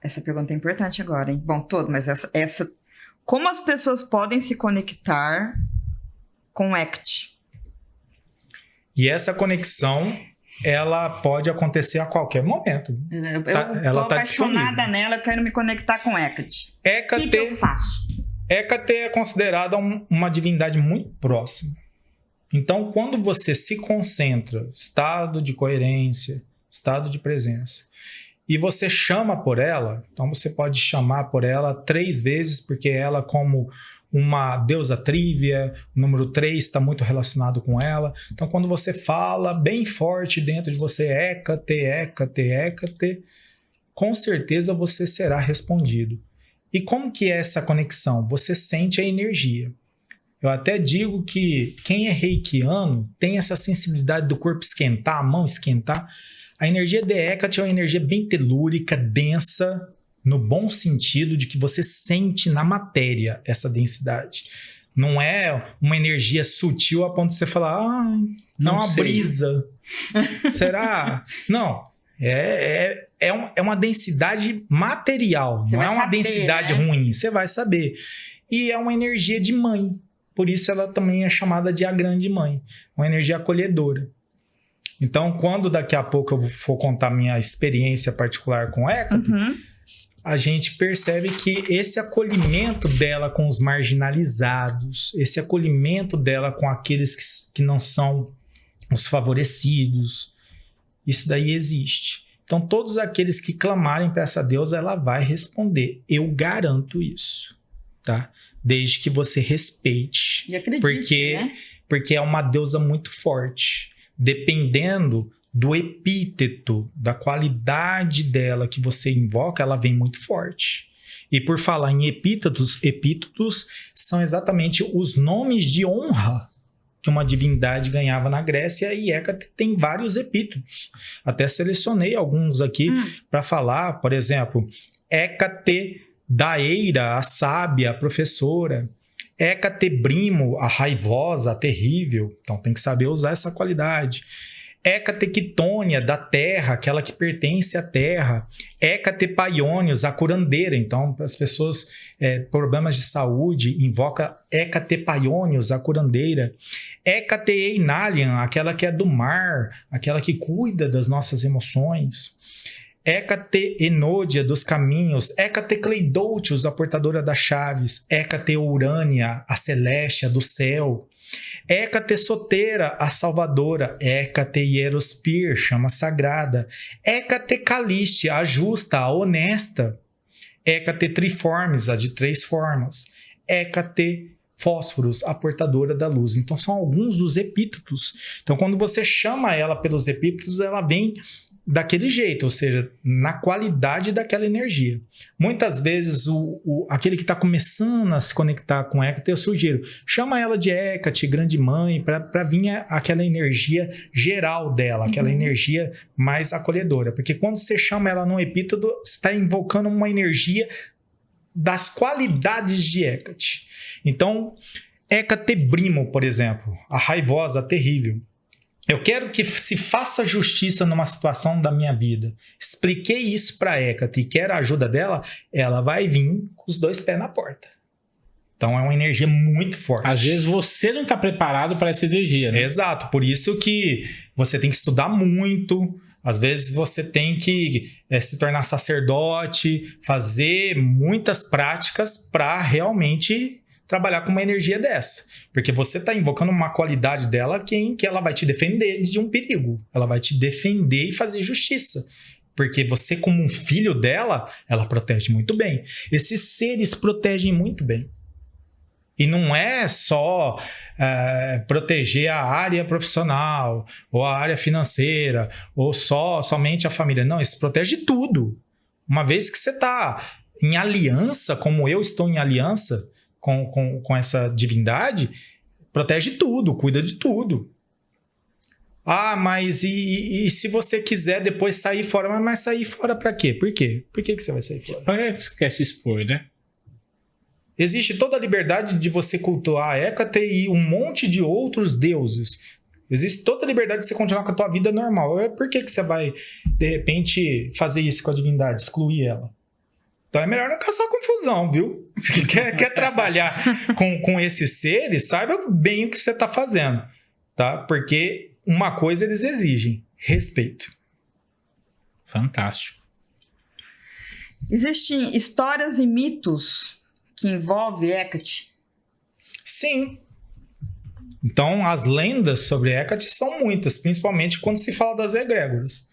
Essa pergunta é importante agora, hein? Bom, mas essa... Como as pessoas podem se conectar com Hecate? E essa conexão, ela pode acontecer a qualquer momento. Eu tô apaixonada nela, eu quero me conectar com Hecate. O que eu faço? Hecate é considerada uma divindade muito próxima. Então, quando você se concentra, estado de coerência, estado de presença, e você chama por ela, então você pode chamar por ela 3 vezes, porque ela, como uma deusa trívia, o número 3 está muito relacionado com ela. Então, quando você fala bem forte dentro de você, Hecate, Hecate, Hecate, com certeza você será respondido. E como que é essa conexão? Você sente a energia. Eu até digo que quem é reikiano tem essa sensibilidade do corpo esquentar, a mão esquentar. A energia de Hecate é uma energia bem telúrica, densa, no bom sentido de que você sente na matéria essa densidade. Não é uma energia sutil a ponto de você falar, é uma brisa. Será? Não. É uma densidade material, não é uma densidade ruim. Você vai saber. E é uma energia de mãe. Por isso ela também é chamada de a grande mãe. Uma energia acolhedora. Então, quando daqui a pouco eu for contar minha experiência particular com Hecate, a gente percebe que esse acolhimento dela com os marginalizados, esse acolhimento dela com aqueles que não são os favorecidos, isso daí existe. Então, todos aqueles que clamarem para essa deusa, ela vai responder. Eu garanto isso, tá? Desde que você respeite. E acredite, porque é uma deusa muito forte. Dependendo do epíteto, da qualidade dela que você invoca, ela vem muito forte. E por falar em epítetos são exatamente os nomes de honra que uma divindade ganhava na Grécia, e Hecate tem vários epítetos. Até selecionei alguns aqui para falar, por exemplo, Hecate Daeira, a sábia, a professora. Hecate Brimo, a raivosa, a terrível. Então tem que saber usar essa qualidade. Hecate Quitônia, da terra, aquela que pertence à terra. Hecate Paiônios, a curandeira. Então, as pessoas, problemas de saúde, invoca Hecate Paiônios, a curandeira. Hecate Einalian, aquela que é do mar, aquela que cuida das nossas emoções. Hecate Enódia, dos caminhos. Hecate Cleidotius, a portadora das chaves. Hecate Urânia, a celeste, a do céu. Hecate Sotera, a salvadora. Hecate Hierospir, chama sagrada. Hecate Caliste, a justa, a honesta. Hecate Triformes, a de 3 formas. Hecate Fósforos, a portadora da luz. Então são alguns dos epítetos. Então quando você chama ela pelos epítetos, ela vem daquele jeito, ou seja, na qualidade daquela energia. Muitas vezes, aquele que está começando a se conectar com Hecate, eu sugiro, chama ela de Hecate, grande mãe, para vir aquela energia geral dela, aquela energia mais acolhedora. Porque quando você chama ela num epíteto, você está invocando uma energia das qualidades de Hecate. Então, Hecate Brimo, por exemplo, a raivosa, a terrível. Eu quero que se faça justiça numa situação da minha vida. Expliquei isso para Hecate e quero a ajuda dela, ela vai vir com os 2 pés na porta. Então é uma energia muito forte. Às vezes você não está preparado para essa energia, né? Exato, por isso que você tem que estudar muito. Às vezes você tem que se tornar sacerdote, fazer muitas práticas para realmente trabalhar com uma energia dessa. Porque você está invocando uma qualidade dela que ela vai te defender de um perigo. Ela vai te defender e fazer justiça. Porque você, como um filho dela, ela protege muito bem. Esses seres protegem muito bem. E não é só proteger a área profissional, ou a área financeira, ou somente a família. Não, isso protege tudo. Uma vez que você está em aliança, como eu estou em aliança com essa divindade, protege tudo, cuida de tudo. Ah, mas e se você quiser depois sair fora? Mas sair fora para quê? Por quê? Por que você vai sair fora? Para que você quer se expor, né? Existe toda a liberdade de você cultuar a Hécate e um monte de outros deuses. Existe toda a liberdade de você continuar com a tua vida normal. Por que você vai, de repente, fazer isso com a divindade, excluir ela? Então é melhor não caçar confusão, viu? Se quer trabalhar com esses seres, saiba bem o que você está fazendo, tá? Porque uma coisa eles exigem: respeito. Fantástico. Existem histórias e mitos que envolvem Hécate? Sim. Então, as lendas sobre Hécate são muitas, principalmente quando se fala das egrégoras,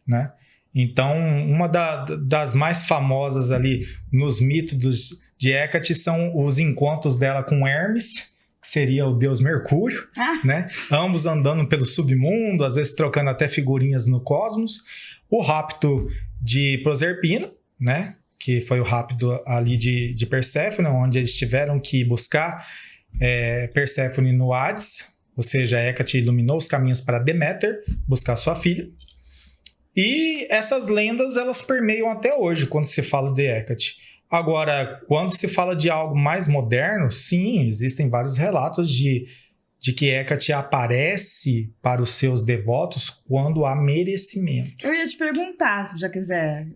né? Então, uma das mais famosas ali nos mitos de Hécate são os encontros dela com Hermes, que seria o deus Mercúrio, né? Ambos andando pelo submundo, às vezes trocando até figurinhas no cosmos. O rapto de Proserpina, né? Que foi o rapto ali de Perséfone, onde eles tiveram que buscar Perséfone no Hades, ou seja, Hécate iluminou os caminhos para Deméter buscar sua filha. E essas lendas, elas permeiam até hoje quando se fala de Hécate. Agora, quando se fala de algo mais moderno, sim, existem vários relatos de que Hécate aparece para os seus devotos quando há merecimento. Eu ia te perguntar, se já quiser...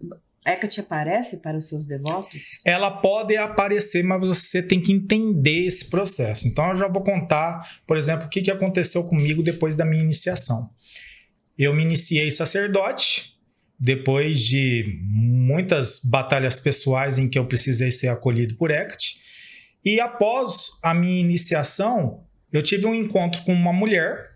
Hécate aparece para os seus devotos? Ela pode aparecer, mas você tem que entender esse processo. Então, eu já vou contar, por exemplo, o que aconteceu comigo depois da minha iniciação. Eu me iniciei sacerdote, depois de muitas batalhas pessoais em que eu precisei ser acolhido por Hécate. E após a minha iniciação, eu tive um encontro com uma mulher.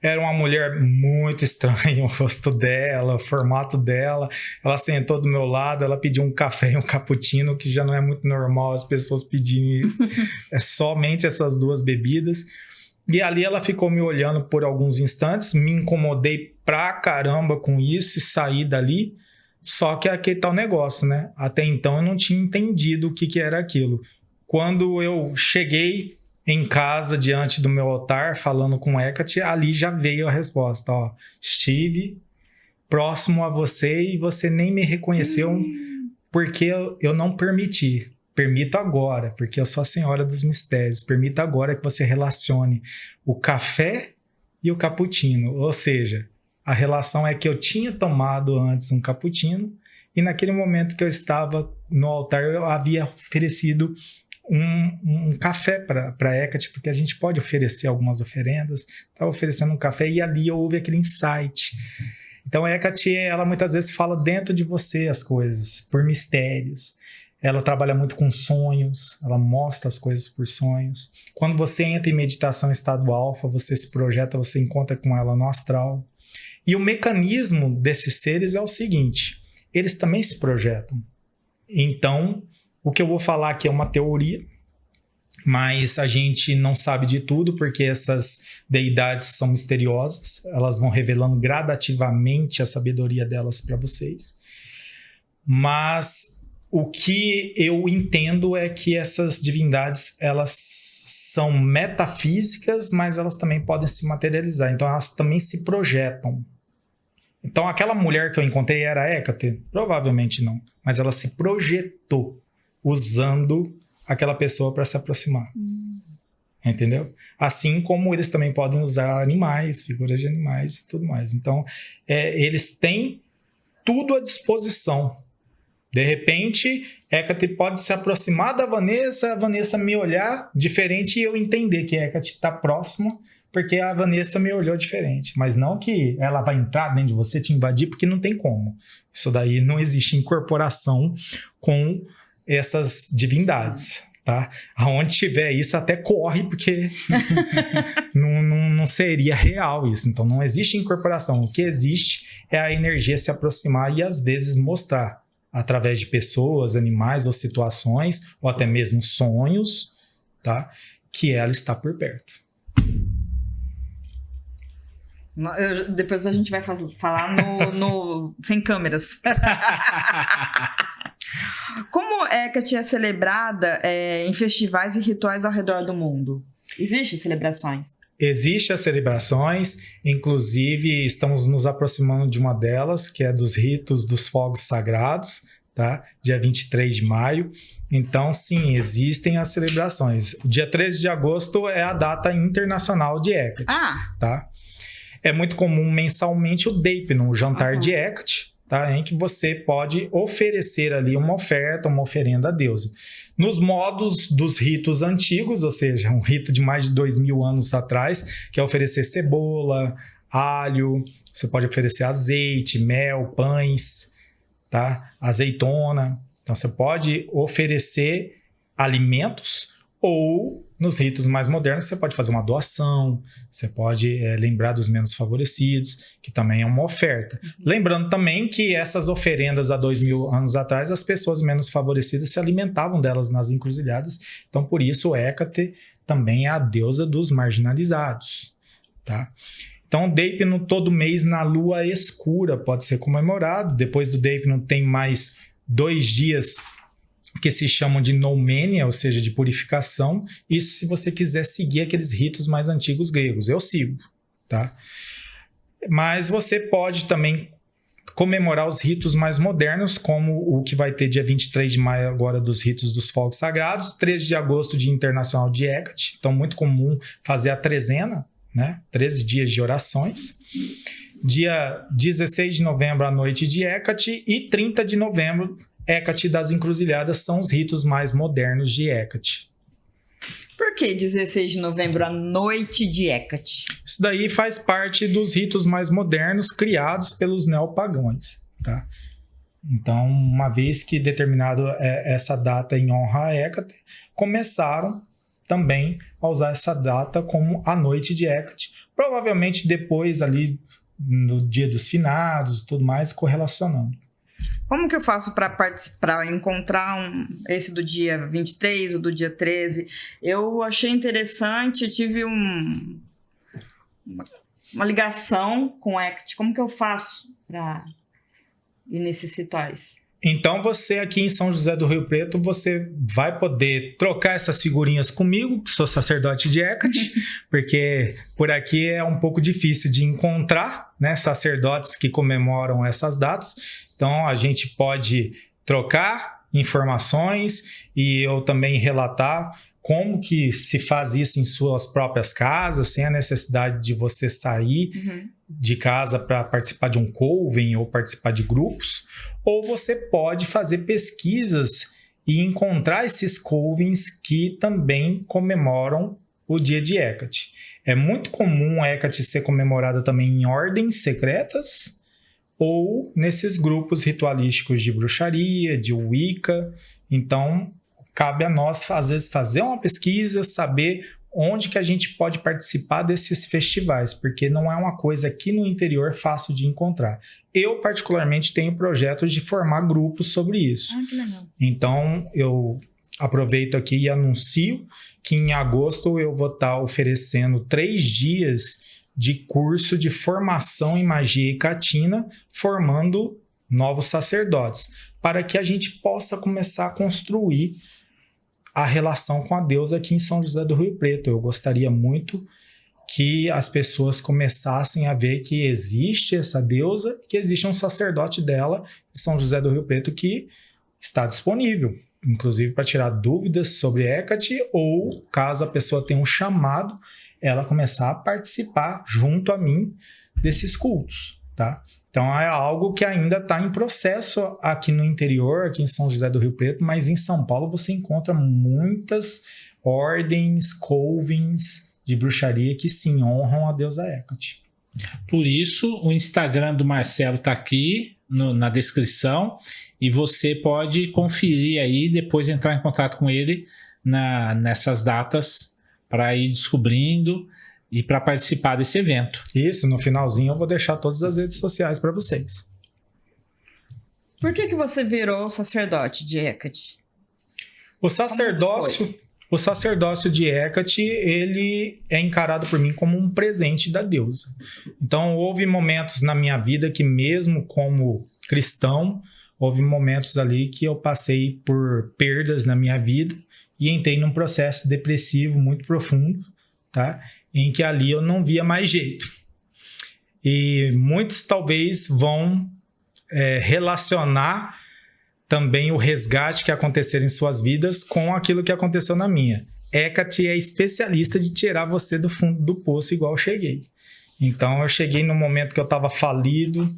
Era uma mulher muito estranha, o rosto dela, o formato dela. Ela sentou do meu lado, ela pediu um café e um cappuccino, que já não é muito normal as pessoas pedirem somente essas duas bebidas. E ali ela ficou me olhando por alguns instantes, me incomodei pra caramba com isso e saí dali. Só que é aquele tal negócio, né? Até então eu não tinha entendido o que era aquilo. Quando eu cheguei em casa, diante do meu altar, falando com Hécate, ali já veio a resposta, ó. Estive próximo a você e você nem me reconheceu porque eu não permiti. Permito agora, porque eu sou a Senhora dos Mistérios. Permito agora que você relacione o café e o cappuccino. Ou seja, a relação é que eu tinha tomado antes um cappuccino e naquele momento que eu estava no altar, eu havia oferecido um café para Hécate, porque a gente pode oferecer algumas oferendas. Estava oferecendo um café e ali houve aquele insight. Então, a Hécate, ela muitas vezes fala dentro de você as coisas, por mistérios. Ela trabalha muito com sonhos, ela mostra as coisas por sonhos. Quando você entra em meditação em estado alfa, você se projeta, você encontra com ela no astral. E o mecanismo desses seres é o seguinte, eles também se projetam. Então, o que eu vou falar aqui é uma teoria, mas a gente não sabe de tudo, porque essas deidades são misteriosas, elas vão revelando gradativamente a sabedoria delas para vocês. Mas o que eu entendo é que essas divindades, elas são metafísicas, mas elas também podem se materializar, então elas também se projetam. Então aquela mulher que eu encontrei era Hécate? Provavelmente não, mas ela se projetou usando aquela pessoa para se aproximar. Entendeu? Assim como eles também podem usar animais, figuras de animais e tudo mais. Então, eles têm tudo à disposição. De repente, Hécate pode se aproximar da Vanessa, a Vanessa me olhar diferente e eu entender que Hécate está próxima porque a Vanessa me olhou diferente. Mas não que ela vai entrar dentro de você, te invadir, porque não tem como. Isso daí não existe incorporação com essas divindades, tá? Aonde tiver isso, até corre, porque não seria real isso. Então, não existe incorporação. O que existe é a energia se aproximar e, às vezes, mostrar, através de pessoas, animais ou situações, ou até mesmo sonhos, tá? Que ela está por perto. Depois a gente vai falar no sem câmeras. Como Hecate é celebrada em festivais e rituais ao redor do mundo? Existem celebrações? Existem as celebrações, inclusive estamos nos aproximando de uma delas, que é dos ritos dos fogos sagrados, tá? Dia 23 de maio. Então, sim, existem as celebrações. O dia 13 de agosto é a data internacional de Hecate, tá? É muito comum mensalmente o Deipnon, o jantar de Hecate, tá? Em que você pode oferecer ali uma oferta, uma oferenda à deusa. Nos modos dos ritos antigos, ou seja, um rito de mais de 2000 anos atrás, que é oferecer cebola, alho, você pode oferecer azeite, mel, pães, tá? Azeitona. Então, você pode oferecer alimentos, ou nos ritos mais modernos você pode fazer uma doação, você pode lembrar dos menos favorecidos, que também é uma oferta. Lembrando também que essas oferendas há 2000 anos atrás, as pessoas menos favorecidas se alimentavam delas nas encruzilhadas, então por isso Hecate também é a deusa dos marginalizados, tá? Então, o Deipnon todo mês na lua escura pode ser comemorado. Depois do Deipnon tem mais 2 dias que se chamam de noumenia, ou seja, de purificação. Isso se você quiser seguir aqueles ritos mais antigos gregos. Eu sigo, tá? Mas você pode também comemorar os ritos mais modernos, como o que vai ter dia 23 de maio agora dos ritos dos fogos sagrados, 13 de agosto, Dia Internacional de Hecate. Então, muito comum fazer a trezena, né? 13 dias de orações. Dia 16 de novembro, a noite de Hecate, e 30 de novembro, Hecate das Encruzilhadas, são os ritos mais modernos de Hecate. Por que 16 de novembro, a noite de Hecate? Isso daí faz parte dos ritos mais modernos criados pelos neopagãos, tá? Então, uma vez que determinado essa data em honra a Hecate, começaram também a usar essa data como a noite de Hecate. Provavelmente depois ali no dia dos finados e tudo mais, correlacionando. Como que eu faço para encontrar esse do dia 23 ou do dia 13? Eu achei interessante, tive uma ligação com Hecate. Como que eu faço para ir nesses rituais? Então, você aqui em São José do Rio Preto, você vai poder trocar essas figurinhas comigo, que sou sacerdote de Hecate, porque por aqui é um pouco difícil de encontrar, né, sacerdotes que comemoram essas datas. Então, a gente pode trocar informações e eu também relatar como que se faz isso em suas próprias casas, sem a necessidade de você sair de casa para participar de um coven ou participar de grupos. Ou você pode fazer pesquisas e encontrar esses covens que também comemoram o dia de Hecate. É muito comum a Hecate ser comemorada também em ordens secretas ou nesses grupos ritualísticos de bruxaria, de Wicca. Então, cabe a nós, às vezes, fazer uma pesquisa, saber onde que a gente pode participar desses festivais, porque não é uma coisa aqui no interior fácil de encontrar. Eu, particularmente, tenho projetos de formar grupos sobre isso. Ah, que legal. Então, eu aproveito aqui e anuncio que em agosto eu vou estar oferecendo 3 dias de curso de formação em magia hecatina, formando novos sacerdotes, para que a gente possa começar a construir a relação com a deusa aqui em São José do Rio Preto. Eu gostaria muito que as pessoas começassem a ver que existe essa deusa, que existe um sacerdote dela em São José do Rio Preto que está disponível, inclusive para tirar dúvidas sobre Hecate, ou caso a pessoa tenha um chamado, ela começar a participar junto a mim desses cultos, tá? Então é algo que ainda está em processo aqui no interior, aqui em São José do Rio Preto, mas em São Paulo você encontra muitas ordens, covens de bruxaria que sim, honram a deusa Hecate. Por isso, o Instagram do Marcelo está aqui na descrição e você pode conferir aí, depois entrar em contato com ele nessas datas para ir descobrindo e para participar desse evento. Isso, no finalzinho eu vou deixar todas as redes sociais para vocês. Por que você virou sacerdote de Hecate? O sacerdócio de Hecate, ele é encarado por mim como um presente da deusa. Então, houve momentos na minha vida que, mesmo como cristão, houve momentos ali que eu passei por perdas na minha vida e entrei num processo depressivo muito profundo, tá? Em que ali eu não via mais jeito. E muitos talvez vão relacionar também o resgate que acontecer em suas vidas com aquilo que aconteceu na minha. Hecate é especialista de tirar você do fundo do poço igual eu cheguei. Então eu cheguei no momento que eu estava falido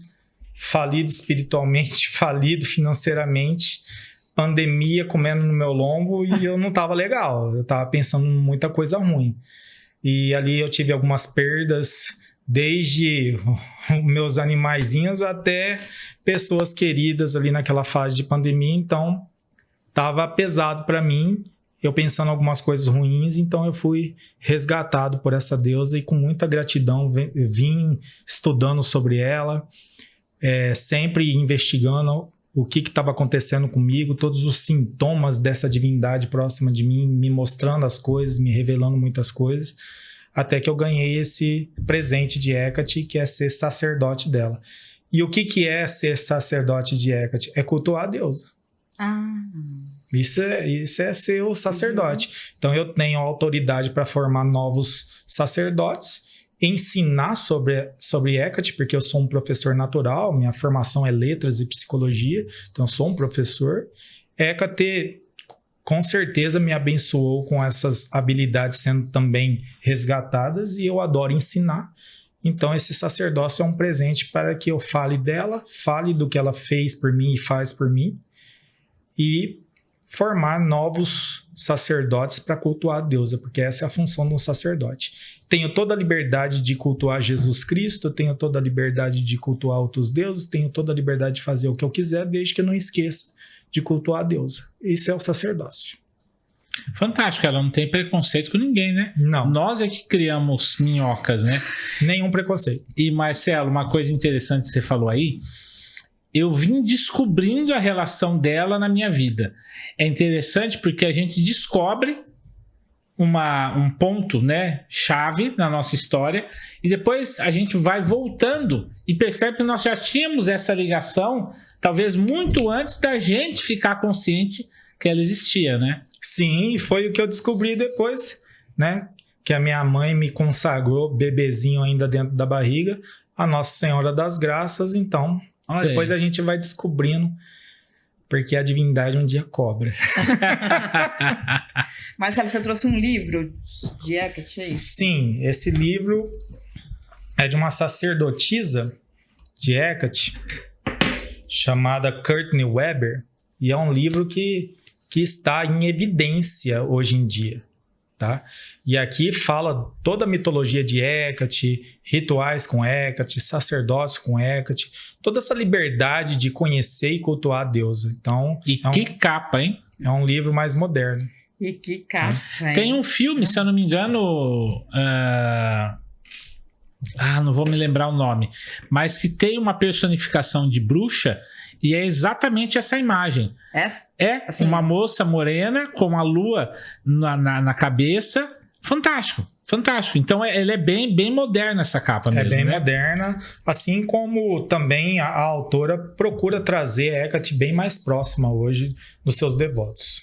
espiritualmente, falido financeiramente, pandemia comendo no meu lombo e eu não estava legal. Eu estava pensando em muita coisa ruim. E ali eu tive algumas perdas, desde meus animaizinhos até pessoas queridas ali naquela fase de pandemia. Então, estava pesado para mim, eu pensando em algumas coisas ruins, então eu fui resgatado por essa deusa e com muita gratidão vim estudando sobre ela, sempre investigando o que estava acontecendo comigo, todos os sintomas dessa divindade próxima de mim, me mostrando as coisas, me revelando muitas coisas, até que eu ganhei esse presente de Hecate, que é ser sacerdote dela. E o que é ser sacerdote de Hecate? É cultuar a deusa. Isso é ser o sacerdote. Então eu tenho autoridade para formar novos sacerdotes, ensinar sobre Hecate, porque eu sou um professor natural, minha formação é letras e psicologia, então eu sou um professor. Hecate com certeza me abençoou com essas habilidades sendo também resgatadas e eu adoro ensinar. Então esse sacerdócio é um presente para que eu fale dela, fale do que ela fez por mim e faz por mim e formar novos sacerdotes para cultuar a deusa, porque essa é a função de um sacerdote. Tenho toda a liberdade de cultuar Jesus Cristo, tenho toda a liberdade de cultuar outros deuses, tenho toda a liberdade de fazer o que eu quiser, desde que eu não esqueça de cultuar a deusa. Isso é o sacerdócio. Fantástico, ela não tem preconceito com ninguém, né? Não. Nós é que criamos minhocas, né? Nenhum preconceito. E Marcelo, uma coisa interessante que você falou aí, eu vim descobrindo a relação dela na minha vida. É interessante porque a gente descobre um ponto, né, chave na nossa história e depois a gente vai voltando e percebe que nós já tínhamos essa ligação talvez muito antes da gente ficar consciente que ela existia, né? Sim, foi o que eu descobri depois, né? Que a minha mãe me consagrou, bebezinho ainda dentro da barriga, a Nossa Senhora das Graças. Então, depois a gente vai descobrindo, porque a divindade um dia cobra. Marcelo, você trouxe um livro de Hecate aí? Sim, esse livro é de uma sacerdotisa de Hecate, chamada Courtney Weber, e é um livro que está em evidência hoje em dia, tá? E aqui fala toda a mitologia de Hecate, rituais com Hecate, sacerdócio com Hecate, toda essa liberdade de conhecer e cultuar a deusa. Então, que capa, hein? É um livro mais moderno. E que capa, hein? Tem um filme, se eu não me engano... não vou me lembrar o nome, mas que tem uma personificação de bruxa e é exatamente essa imagem. Essa? É assim, uma moça morena com a lua na cabeça. Fantástico, fantástico. Então ela é bem moderna essa capa mesmo. É bem né? moderna, assim como também a autora procura trazer a Hecate bem mais próxima hoje dos seus devotos.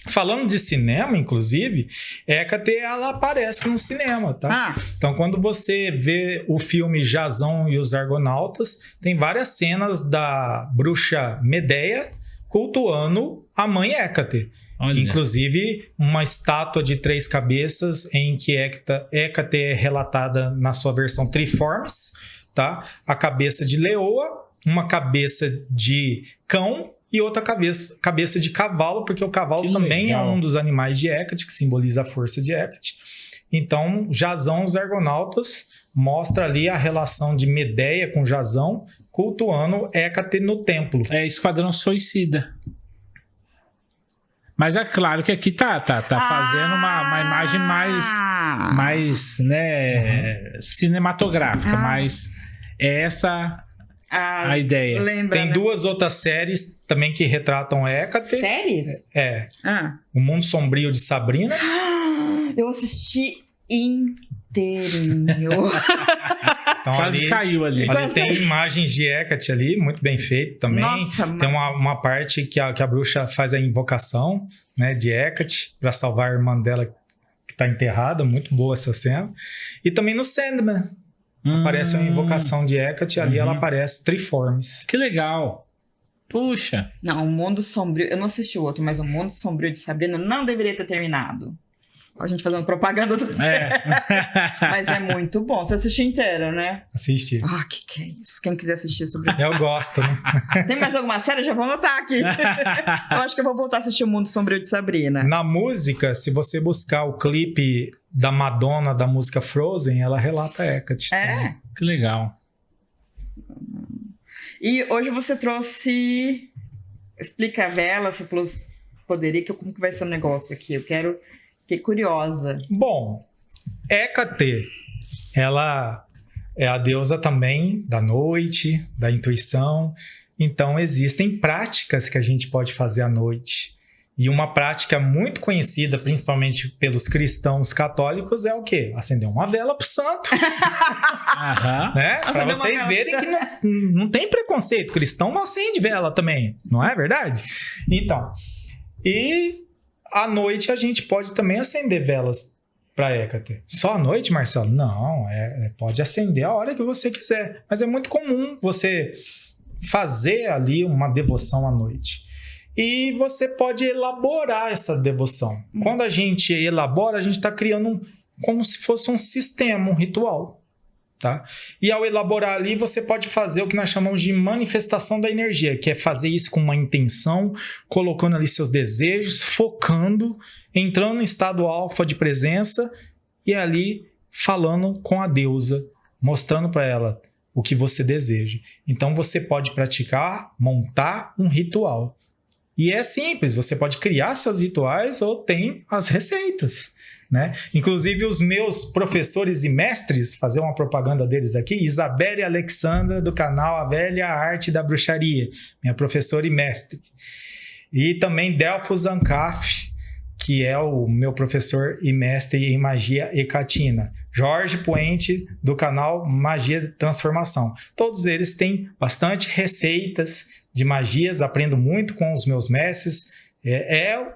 Falando de cinema, inclusive, Hecate ela aparece no cinema, tá? Então, quando você vê o filme Jasão e os Argonautas, tem várias cenas da bruxa Medeia cultuando a mãe Hecate. Olha. Inclusive, uma estátua de 3 cabeças em que Hecate é relatada na sua versão triformes, tá? A cabeça de leoa, uma cabeça de cão e outra cabeça de cavalo, porque o cavalo Que também legal. é um dos animais de Hecate, que simboliza a força de Hecate. Então, Jasão, os Argonautas, mostra ali a relação de Medeia com Jasão, cultuando Hécate no templo. É Esquadrão Suicida. Mas é claro que aqui tá fazendo uma imagem mais né, cinematográfica, mas é essa a ideia. Lembra, Tem né? 2 outras séries também que retratam Hécate. Séries? É, Ah. O Mundo Sombrio de Sabrina. Eu assisti inteirinho. Então, Quase ali, caiu ali. ali tem imagens de Hecate ali, muito bem feito também. Nossa, Tem uma parte que a bruxa faz a invocação, né, de Hecate para salvar a irmã dela que está enterrada. Muito boa essa cena. E também no Sandman aparece uma invocação de Hecate. Ali ela aparece Triformes. Que legal. Puxa. Não, o Mundo Sombrio... Eu não assisti o outro, mas o Mundo Sombrio de Sabrina não deveria ter terminado. A gente fazendo propaganda do Mas é muito bom. Você assistiu inteiro, né? Assiste. Ah, que é isso? Quem quiser assistir sobre... Eu gosto, né? Tem mais alguma série? Já vou anotar aqui. Eu acho que eu vou voltar a assistir o Mundo Sombrio de Sabrina. Na música, se você buscar o clipe da Madonna da música Frozen, ela relata Hecate. É? Que legal. E hoje você trouxe... Explica a vela, você falou poderia, como que vai ser o negócio aqui? Fiquei curiosa. Bom, Hécate, ela é a deusa também da noite, da intuição. Então, existem práticas que a gente pode fazer à noite. E uma prática muito conhecida, principalmente pelos cristãos católicos, é o quê? Acender uma vela pro santo. Aham. Né? Para Acender uma vocês vela. verem que não tem preconceito. Cristão não acende vela também, não é verdade? Então, e à noite a gente pode também acender velas para Hécate. Só à noite, Marcelo? Não, pode acender a hora que você quiser. Mas é muito comum você fazer ali uma devoção à noite. E você pode elaborar essa devoção. Quando a gente elabora, a gente está criando como se fosse um sistema, um ritual. Tá? E ao elaborar ali, você pode fazer o que nós chamamos de manifestação da energia, que é fazer isso com uma intenção, colocando ali seus desejos, focando, entrando em estado alfa de presença e ali falando com a deusa, mostrando para ela o que você deseja. Então você pode praticar, montar um ritual. E é simples, você pode criar seus rituais ou tem as receitas. Né? Inclusive os meus professores e mestres, fazer uma propaganda deles aqui, Isabelle e Alexandra do canal A Velha Arte da Bruxaria, minha professora e mestre. E também Delfos Ancaf, que é o meu professor e mestre em magia hecatina. Jorge Puente do canal Magia de Transformação. Todos eles têm bastante receitas de magias, aprendo muito com os meus mestres,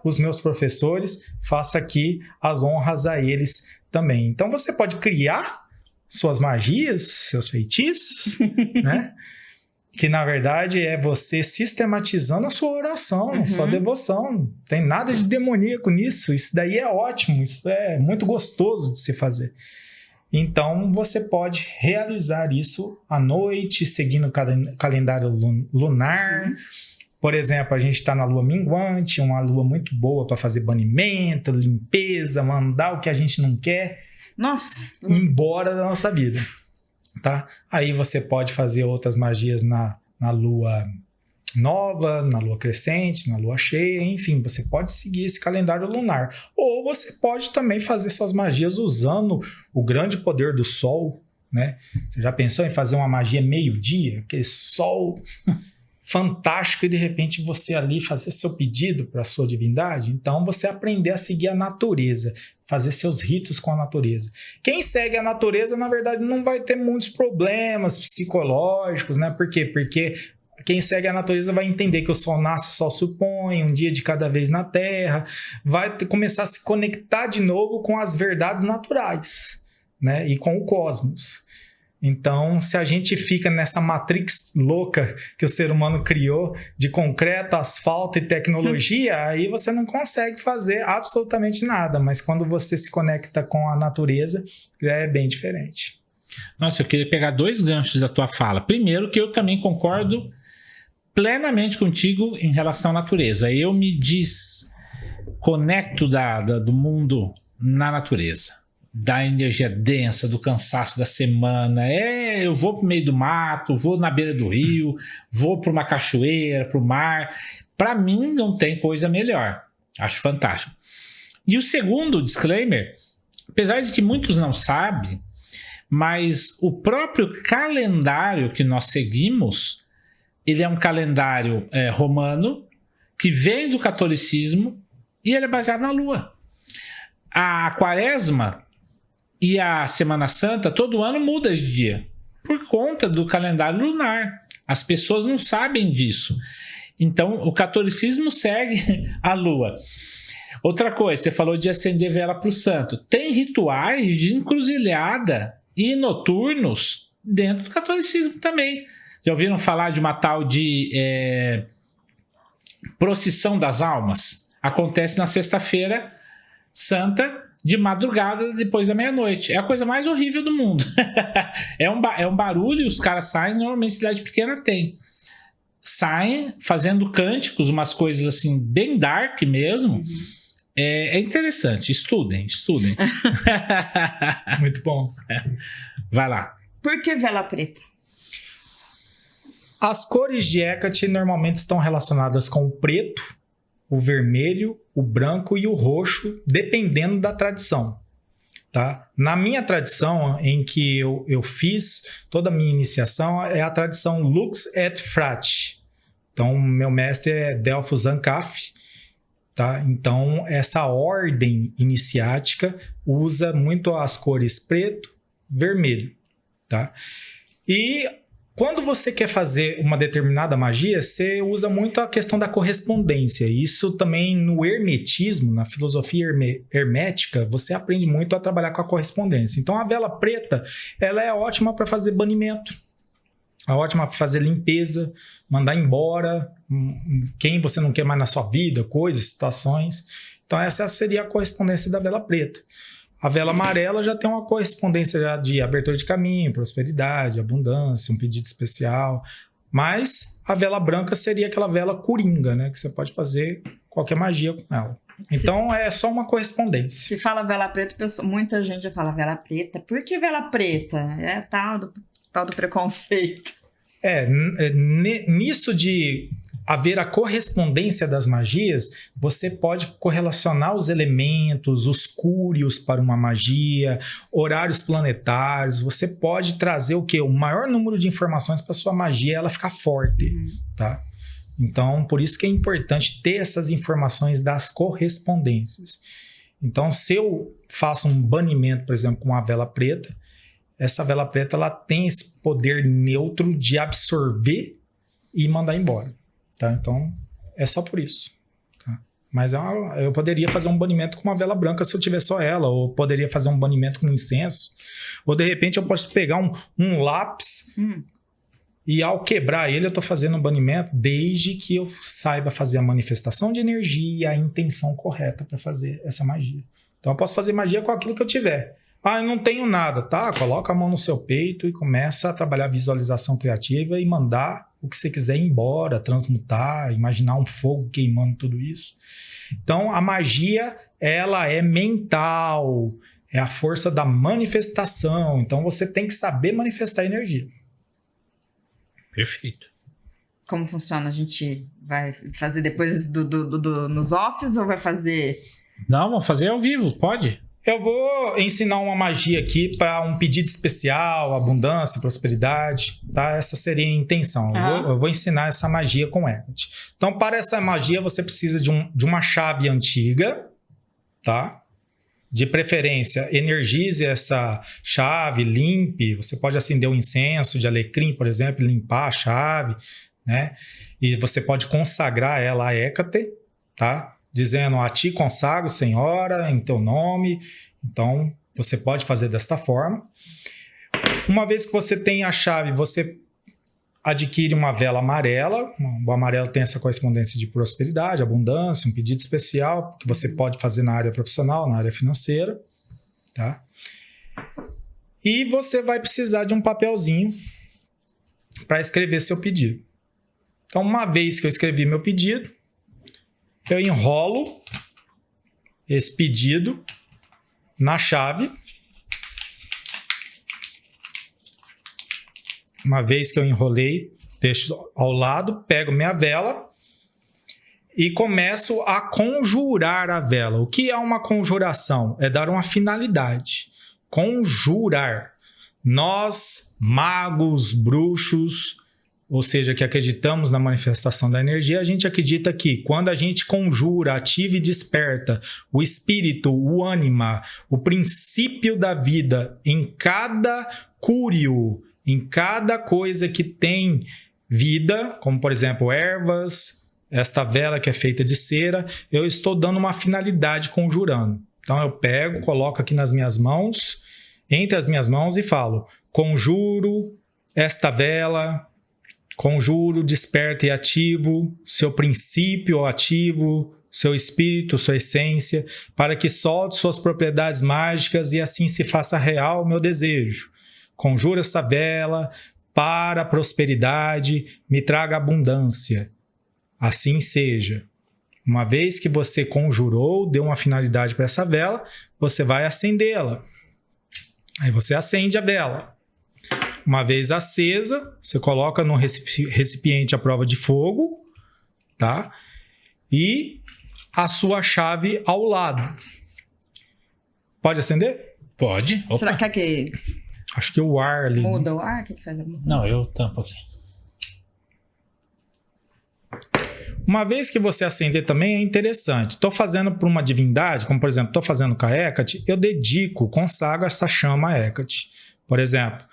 os meus professores, faço aqui as honras a eles também. Então você pode criar suas magias, seus feitiços, né? Que na verdade é você sistematizando a sua oração, a sua devoção. Não tem nada de demoníaco nisso. Isso daí é ótimo, isso é muito gostoso de se fazer. Então você pode realizar isso à noite, seguindo o calendário lunar. Por exemplo, a gente está na lua minguante, uma lua muito boa para fazer banimento, limpeza, mandar o que a gente não quer embora da nossa vida. Tá? Aí você pode fazer outras magias na lua nova, na lua crescente, na lua cheia, enfim, você pode seguir esse calendário lunar. Ou você pode também fazer suas magias usando o grande poder do sol, né? Você já pensou em fazer uma magia meio-dia? Aquele sol fantástico e de repente você ali fazer seu pedido para a sua divindade? Então você aprender a seguir a natureza, fazer seus ritos com a natureza. Quem segue a natureza, na verdade, não vai ter muitos problemas psicológicos, né? Por quê? Porque quem segue a natureza vai entender que o sol nasce, o sol se põe, um dia de cada vez na Terra, vai começar a se conectar de novo com as verdades naturais, né? E com o cosmos. Então, se a gente fica nessa matrix louca que o ser humano criou de concreto, asfalto e tecnologia, aí você não consegue fazer absolutamente nada. Mas quando você se conecta com a natureza, já é bem diferente. Nossa, eu queria pegar 2 ganchos da tua fala. Primeiro, que eu também concordo plenamente contigo em relação à natureza. Eu me desconecto do mundo na natureza, da energia densa, do cansaço da semana. Eu vou pro meio do mato, vou na beira do rio, vou para uma cachoeira, para o mar. Para mim não tem coisa melhor. Acho fantástico. E o segundo disclaimer, apesar de que muitos não sabem, mas o próprio calendário que nós seguimos, ele é um calendário romano, que vem do catolicismo, e ele é baseado na lua. A quaresma e a Semana Santa, todo ano muda de dia, por conta do calendário lunar. As pessoas não sabem disso. Então, o catolicismo segue a lua. Outra coisa, você falou de acender vela para o santo. Tem rituais de encruzilhada e noturnos dentro do catolicismo também. Já ouviram falar de uma tal de procissão das almas? Acontece na sexta-feira santa, de madrugada, depois da meia-noite. É a coisa mais horrível do mundo. é um barulho, os caras saem, normalmente cidade pequena tem. Saem fazendo cânticos, umas coisas assim, bem dark mesmo. Uhum. É interessante, estudem. Muito bom. Vai lá. Por que vela preta? As cores de Hecate normalmente estão relacionadas com o preto, o vermelho, o branco e o roxo, dependendo da tradição. Tá? Na minha tradição, em que eu fiz toda a minha iniciação, é a tradição Lux et Frati. Então, meu mestre é Delphos Ancaf. Tá? Então, essa ordem iniciática usa muito as cores preto, vermelho. Tá? E quando você quer fazer uma determinada magia, você usa muito a questão da correspondência. Isso também no hermetismo, na filosofia hermética, você aprende muito a trabalhar com a correspondência. Então, a vela preta, ela é ótima para fazer banimento. É ótima para fazer limpeza, mandar embora quem você não quer mais na sua vida, coisas, situações. Então, essa seria a correspondência da vela preta. A vela amarela já tem uma correspondência já de abertura de caminho, prosperidade, abundância, um pedido especial. Mas a vela branca seria aquela vela coringa, né? Que você pode fazer qualquer magia com ela. Então, é só uma correspondência. Se fala vela preta, muita gente já fala vela preta. Por que vela preta? É tal do preconceito. Nisso de haver a correspondência das magias, você pode correlacionar os elementos, os cúrios para uma magia, horários planetários. Você pode trazer o quê? O maior número de informações para sua magia ela ficar forte, tá? Então, por isso que é importante ter essas informações das correspondências. Então, se eu faço um banimento, por exemplo, com uma vela preta, essa vela preta ela tem esse poder neutro de absorver e mandar embora. Tá? Então, é só por isso. Tá? Mas eu poderia fazer um banimento com uma vela branca se eu tiver só ela, ou poderia fazer um banimento com incenso, ou de repente eu posso pegar um lápis e ao quebrar ele eu estou fazendo um banimento desde que eu saiba fazer a manifestação de energia e a intenção correta para fazer essa magia. Então, eu posso fazer magia com aquilo que eu tiver. Eu não tenho nada, tá? Coloca a mão no seu peito e começa a trabalhar a visualização criativa e mandar o que você quiser embora, transmutar, imaginar um fogo queimando tudo isso. Então, a magia, ela é mental, é a força da manifestação. Então, você tem que saber manifestar energia. Perfeito. Como funciona? A gente vai fazer depois nos offs ou vai fazer... Não, vamos fazer ao vivo, pode? Eu vou ensinar uma magia aqui para um pedido especial, abundância, prosperidade, tá? Essa seria a intenção. Eu vou ensinar essa magia com Hecate. Então, para essa magia, você precisa de uma chave antiga, tá? De preferência, energize essa chave, limpe. Você pode acender um incenso de alecrim, por exemplo, limpar a chave, né? E você pode consagrar ela a Hecate, tá? Dizendo, a ti consagro, Senhora, em teu nome. Então, você pode fazer desta forma. Uma vez que você tem a chave, você adquire uma vela amarela. O amarelo tem essa correspondência de prosperidade, abundância, um pedido especial que você pode fazer na área profissional, na área financeira. Tá? E você vai precisar de um papelzinho para escrever seu pedido. Então, uma vez que eu escrevi meu pedido, eu enrolo esse pedido na chave. Uma vez que eu enrolei, deixo ao lado, pego minha vela e começo a conjurar a vela. O que é uma conjuração? É dar uma finalidade. Conjurar. Nós, magos, bruxos, ou seja, que acreditamos na manifestação da energia, a gente acredita que quando a gente conjura, ativa e desperta o espírito, o ânima, o princípio da vida em cada cúrio, em cada coisa que tem vida, como por exemplo ervas, esta vela que é feita de cera, eu estou dando uma finalidade conjurando. Então eu pego, coloco aqui nas minhas mãos, entre as minhas mãos e falo: conjuro esta vela, conjuro, desperta e ativo seu princípio ativo, seu espírito, sua essência, para que solte suas propriedades mágicas e assim se faça real o meu desejo. Conjuro essa vela para a prosperidade, me traga abundância. Assim seja. Uma vez que você conjurou, deu uma finalidade para essa vela, você vai acendê-la. Aí você acende a vela. Uma vez acesa, você coloca num recipiente à prova de fogo, tá? E a sua chave ao lado. Pode acender? Pode. Opa. Será que quer que Acho que o ar ali. muda o ar? O que faz? Não, eu tampo aqui. Uma vez que você acender também é interessante. Estou fazendo para uma divindade, como por exemplo, estou fazendo com a Hecate, eu dedico, consagro essa chama a Hecate. Por exemplo,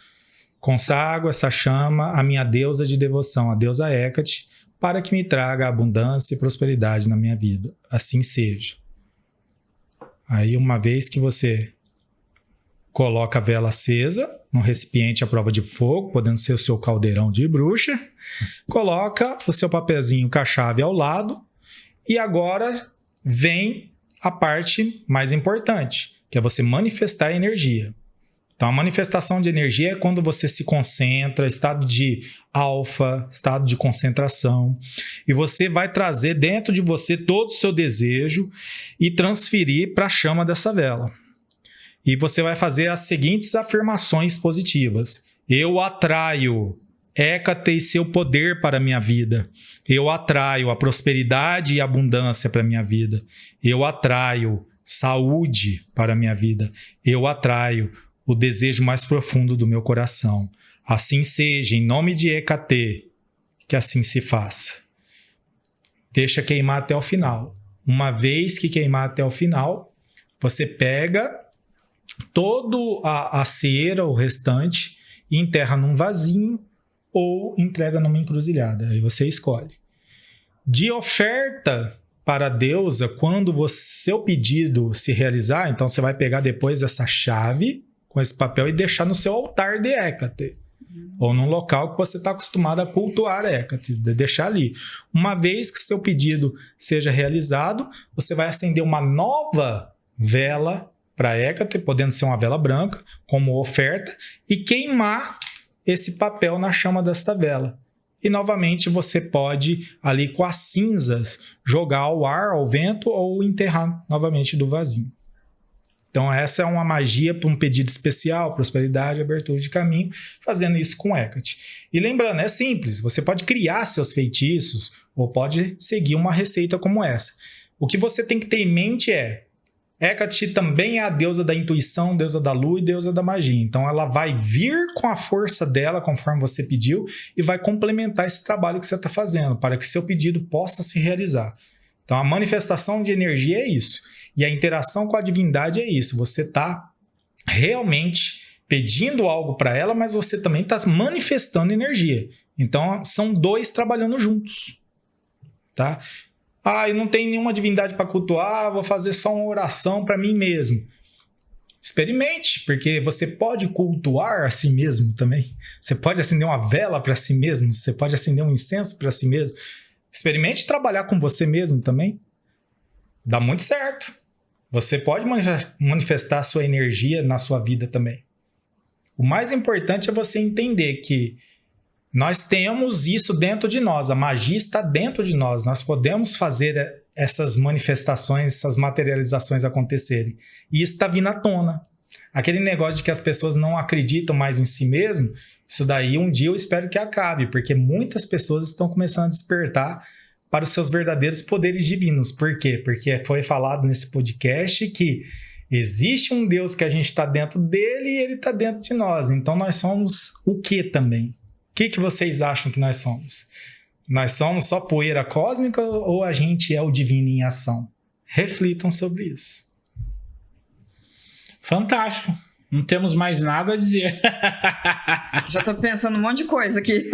consagro essa chama à minha deusa de devoção, a deusa Hecate, para que me traga abundância e prosperidade na minha vida. Assim seja. Aí, uma vez que você coloca a vela acesa num recipiente à prova de fogo, podendo ser o seu caldeirão de bruxa, coloca o seu papelzinho com a chave ao lado e agora vem a parte mais importante, que é você manifestar a energia. Então, a manifestação de energia é quando você se concentra, estado de alfa, estado de concentração, e você vai trazer dentro de você todo o seu desejo e transferir para a chama dessa vela. E você vai fazer as seguintes afirmações positivas. Eu atraio Hecate e seu poder para a minha vida. Eu atraio a prosperidade e abundância para a minha vida. Eu atraio saúde para a minha vida. Eu atraio o desejo mais profundo do meu coração. Assim seja, em nome de Hecate, que assim se faça. Deixa queimar até o final. Uma vez que queimar até o final, você pega toda a cera, o restante, e enterra num vasinho ou entrega numa encruzilhada. Aí você escolhe. De oferta para a deusa, quando seu pedido se realizar, então você vai pegar depois essa chave com esse papel e deixar no seu altar de Hecate. Ou num local que você está acostumado a cultuar Hecate, deixar ali. Uma vez que seu pedido seja realizado, você vai acender uma nova vela para Hecate, podendo ser uma vela branca, como oferta, e queimar esse papel na chama desta vela. E novamente você pode, ali com as cinzas, jogar ao ar, ao vento, ou enterrar novamente do vasinho. Então essa é uma magia para um pedido especial, prosperidade, abertura de caminho, fazendo isso com Hecate. E lembrando, é simples, você pode criar seus feitiços, ou pode seguir uma receita como essa. O que você tem que ter em mente é, Hecate também é a deusa da intuição, deusa da lua e deusa da magia. Então ela vai vir com a força dela, conforme você pediu, e vai complementar esse trabalho que você está fazendo, para que seu pedido possa se realizar. Então a manifestação de energia é isso. E a interação com a divindade é isso. Você está realmente pedindo algo para ela, mas você também está manifestando energia. Então são dois trabalhando juntos. Tá? Eu não tenho nenhuma divindade para cultuar, vou fazer só uma oração para mim mesmo. Experimente, porque você pode cultuar a si mesmo também. Você pode acender uma vela para si mesmo, você pode acender um incenso para si mesmo. Experimente trabalhar com você mesmo também. Dá muito certo. Você pode manifestar a sua energia na sua vida também. O mais importante é você entender que Nós temos isso dentro de nós, a magia está dentro de nós. Nós podemos fazer essas manifestações, essas materializações acontecerem. E isso está vindo à tona. Aquele negócio de que as pessoas não acreditam mais em si mesmo, isso daí um dia eu espero que acabe, porque muitas pessoas estão começando a despertar para os seus verdadeiros poderes divinos. Por quê? Porque foi falado nesse podcast que existe um Deus que a gente está dentro dele e ele está dentro de nós. Então nós somos o que também? O que vocês acham que nós somos? Nós somos só poeira cósmica ou a gente é o divino em ação? Reflitam sobre isso. Fantástico. Não temos mais nada a dizer. Já tô pensando um monte de coisa aqui.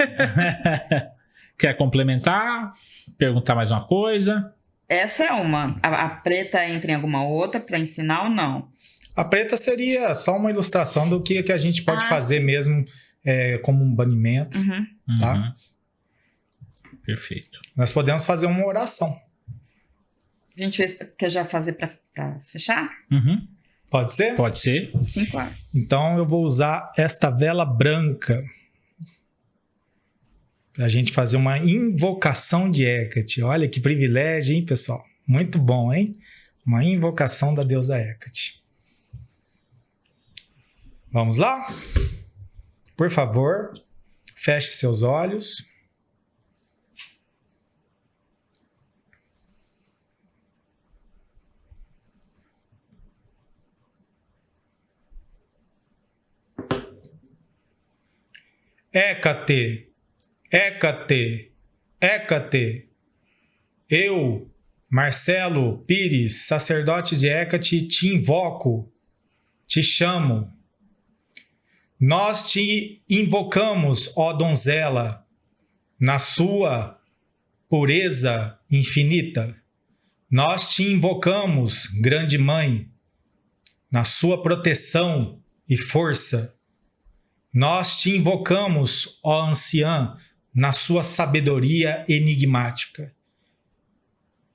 Quer complementar? Perguntar mais uma coisa? Essa é uma. A preta entra em alguma outra para ensinar ou não? A preta seria só uma ilustração do que a gente pode fazer mesmo como um banimento. Uhum. Tá? Uhum. Perfeito. Nós podemos fazer uma oração. A gente quer já fazer para fechar? Uhum. Pode ser? Pode ser. Sim, claro. Então eu vou usar esta vela branca para a gente fazer uma invocação de Hecate. Olha que privilégio, hein, pessoal? Muito bom, hein? Uma invocação da deusa Hecate. Vamos lá? Por favor, feche seus olhos. Hecate, Hecate, Hecate. Eu, Marcelo Pires, sacerdote de Hecate, te invoco, te chamo. Nós te invocamos, ó donzela, na sua pureza infinita. Nós te invocamos, grande mãe, na sua proteção e força. Nós te invocamos, ó anciã, na sua sabedoria enigmática.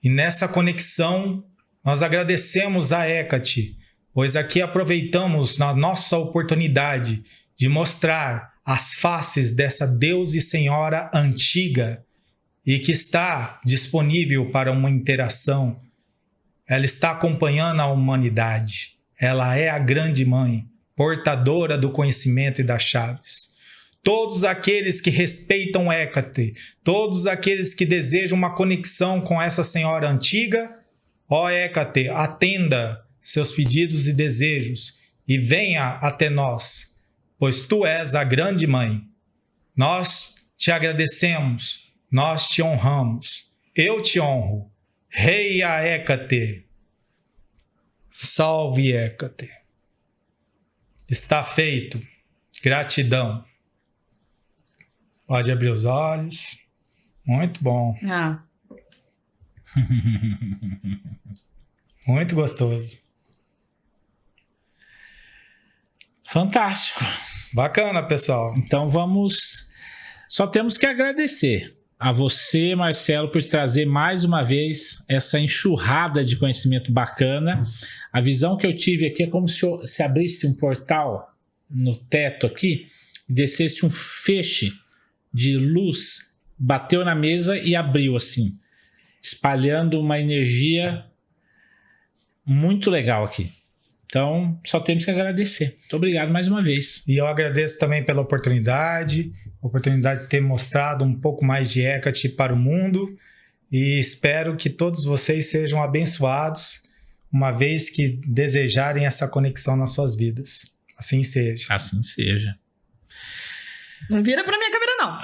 E nessa conexão, nós agradecemos a Hecate, pois aqui aproveitamos na nossa oportunidade de mostrar as faces dessa deusa e senhora antiga e que está disponível para uma interação. Ela está acompanhando a humanidade. Ela é a grande mãe, portadora do conhecimento e das chaves. Todos aqueles que respeitam Hecate, todos aqueles que desejam uma conexão com essa senhora antiga, ó Hecate, atenda seus pedidos e desejos e venha até nós, pois tu és a grande mãe. Nós te agradecemos, nós te honramos, eu te honro. Rei a Hecate. Salve Hecate. Está feito. Gratidão. Pode abrir os olhos. Muito bom. Ah. Muito gostoso. Fantástico. Bacana, pessoal. Então vamos... Só temos que agradecer a você, Marcelo, por trazer mais uma vez essa enxurrada de conhecimento bacana. A visão que eu tive aqui é como se abrisse um portal no teto aqui e descesse um feixe de luz, bateu na mesa e abriu assim, espalhando uma energia muito legal aqui. Então, só temos que agradecer. Muito obrigado mais uma vez. E eu agradeço também pela oportunidade de ter mostrado um pouco mais de Hecate para o mundo e espero que todos vocês sejam abençoados uma vez que desejarem essa conexão nas suas vidas. Assim seja. Assim seja. Não vira pra minha câmera, não.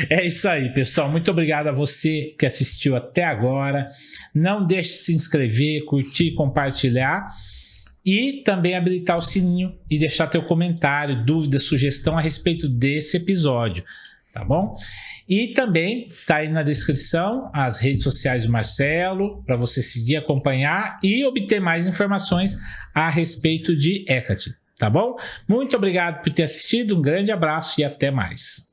É isso aí, pessoal. Muito obrigado a você que assistiu até agora. Não deixe de se inscrever, curtir, compartilhar e também habilitar o sininho e deixar teu comentário, dúvida, sugestão a respeito desse episódio, tá bom? E também tá aí na descrição as redes sociais do Marcelo para você seguir, acompanhar e obter mais informações a respeito de Hecate. Tá bom? Muito obrigado por ter assistido, um grande abraço e até mais.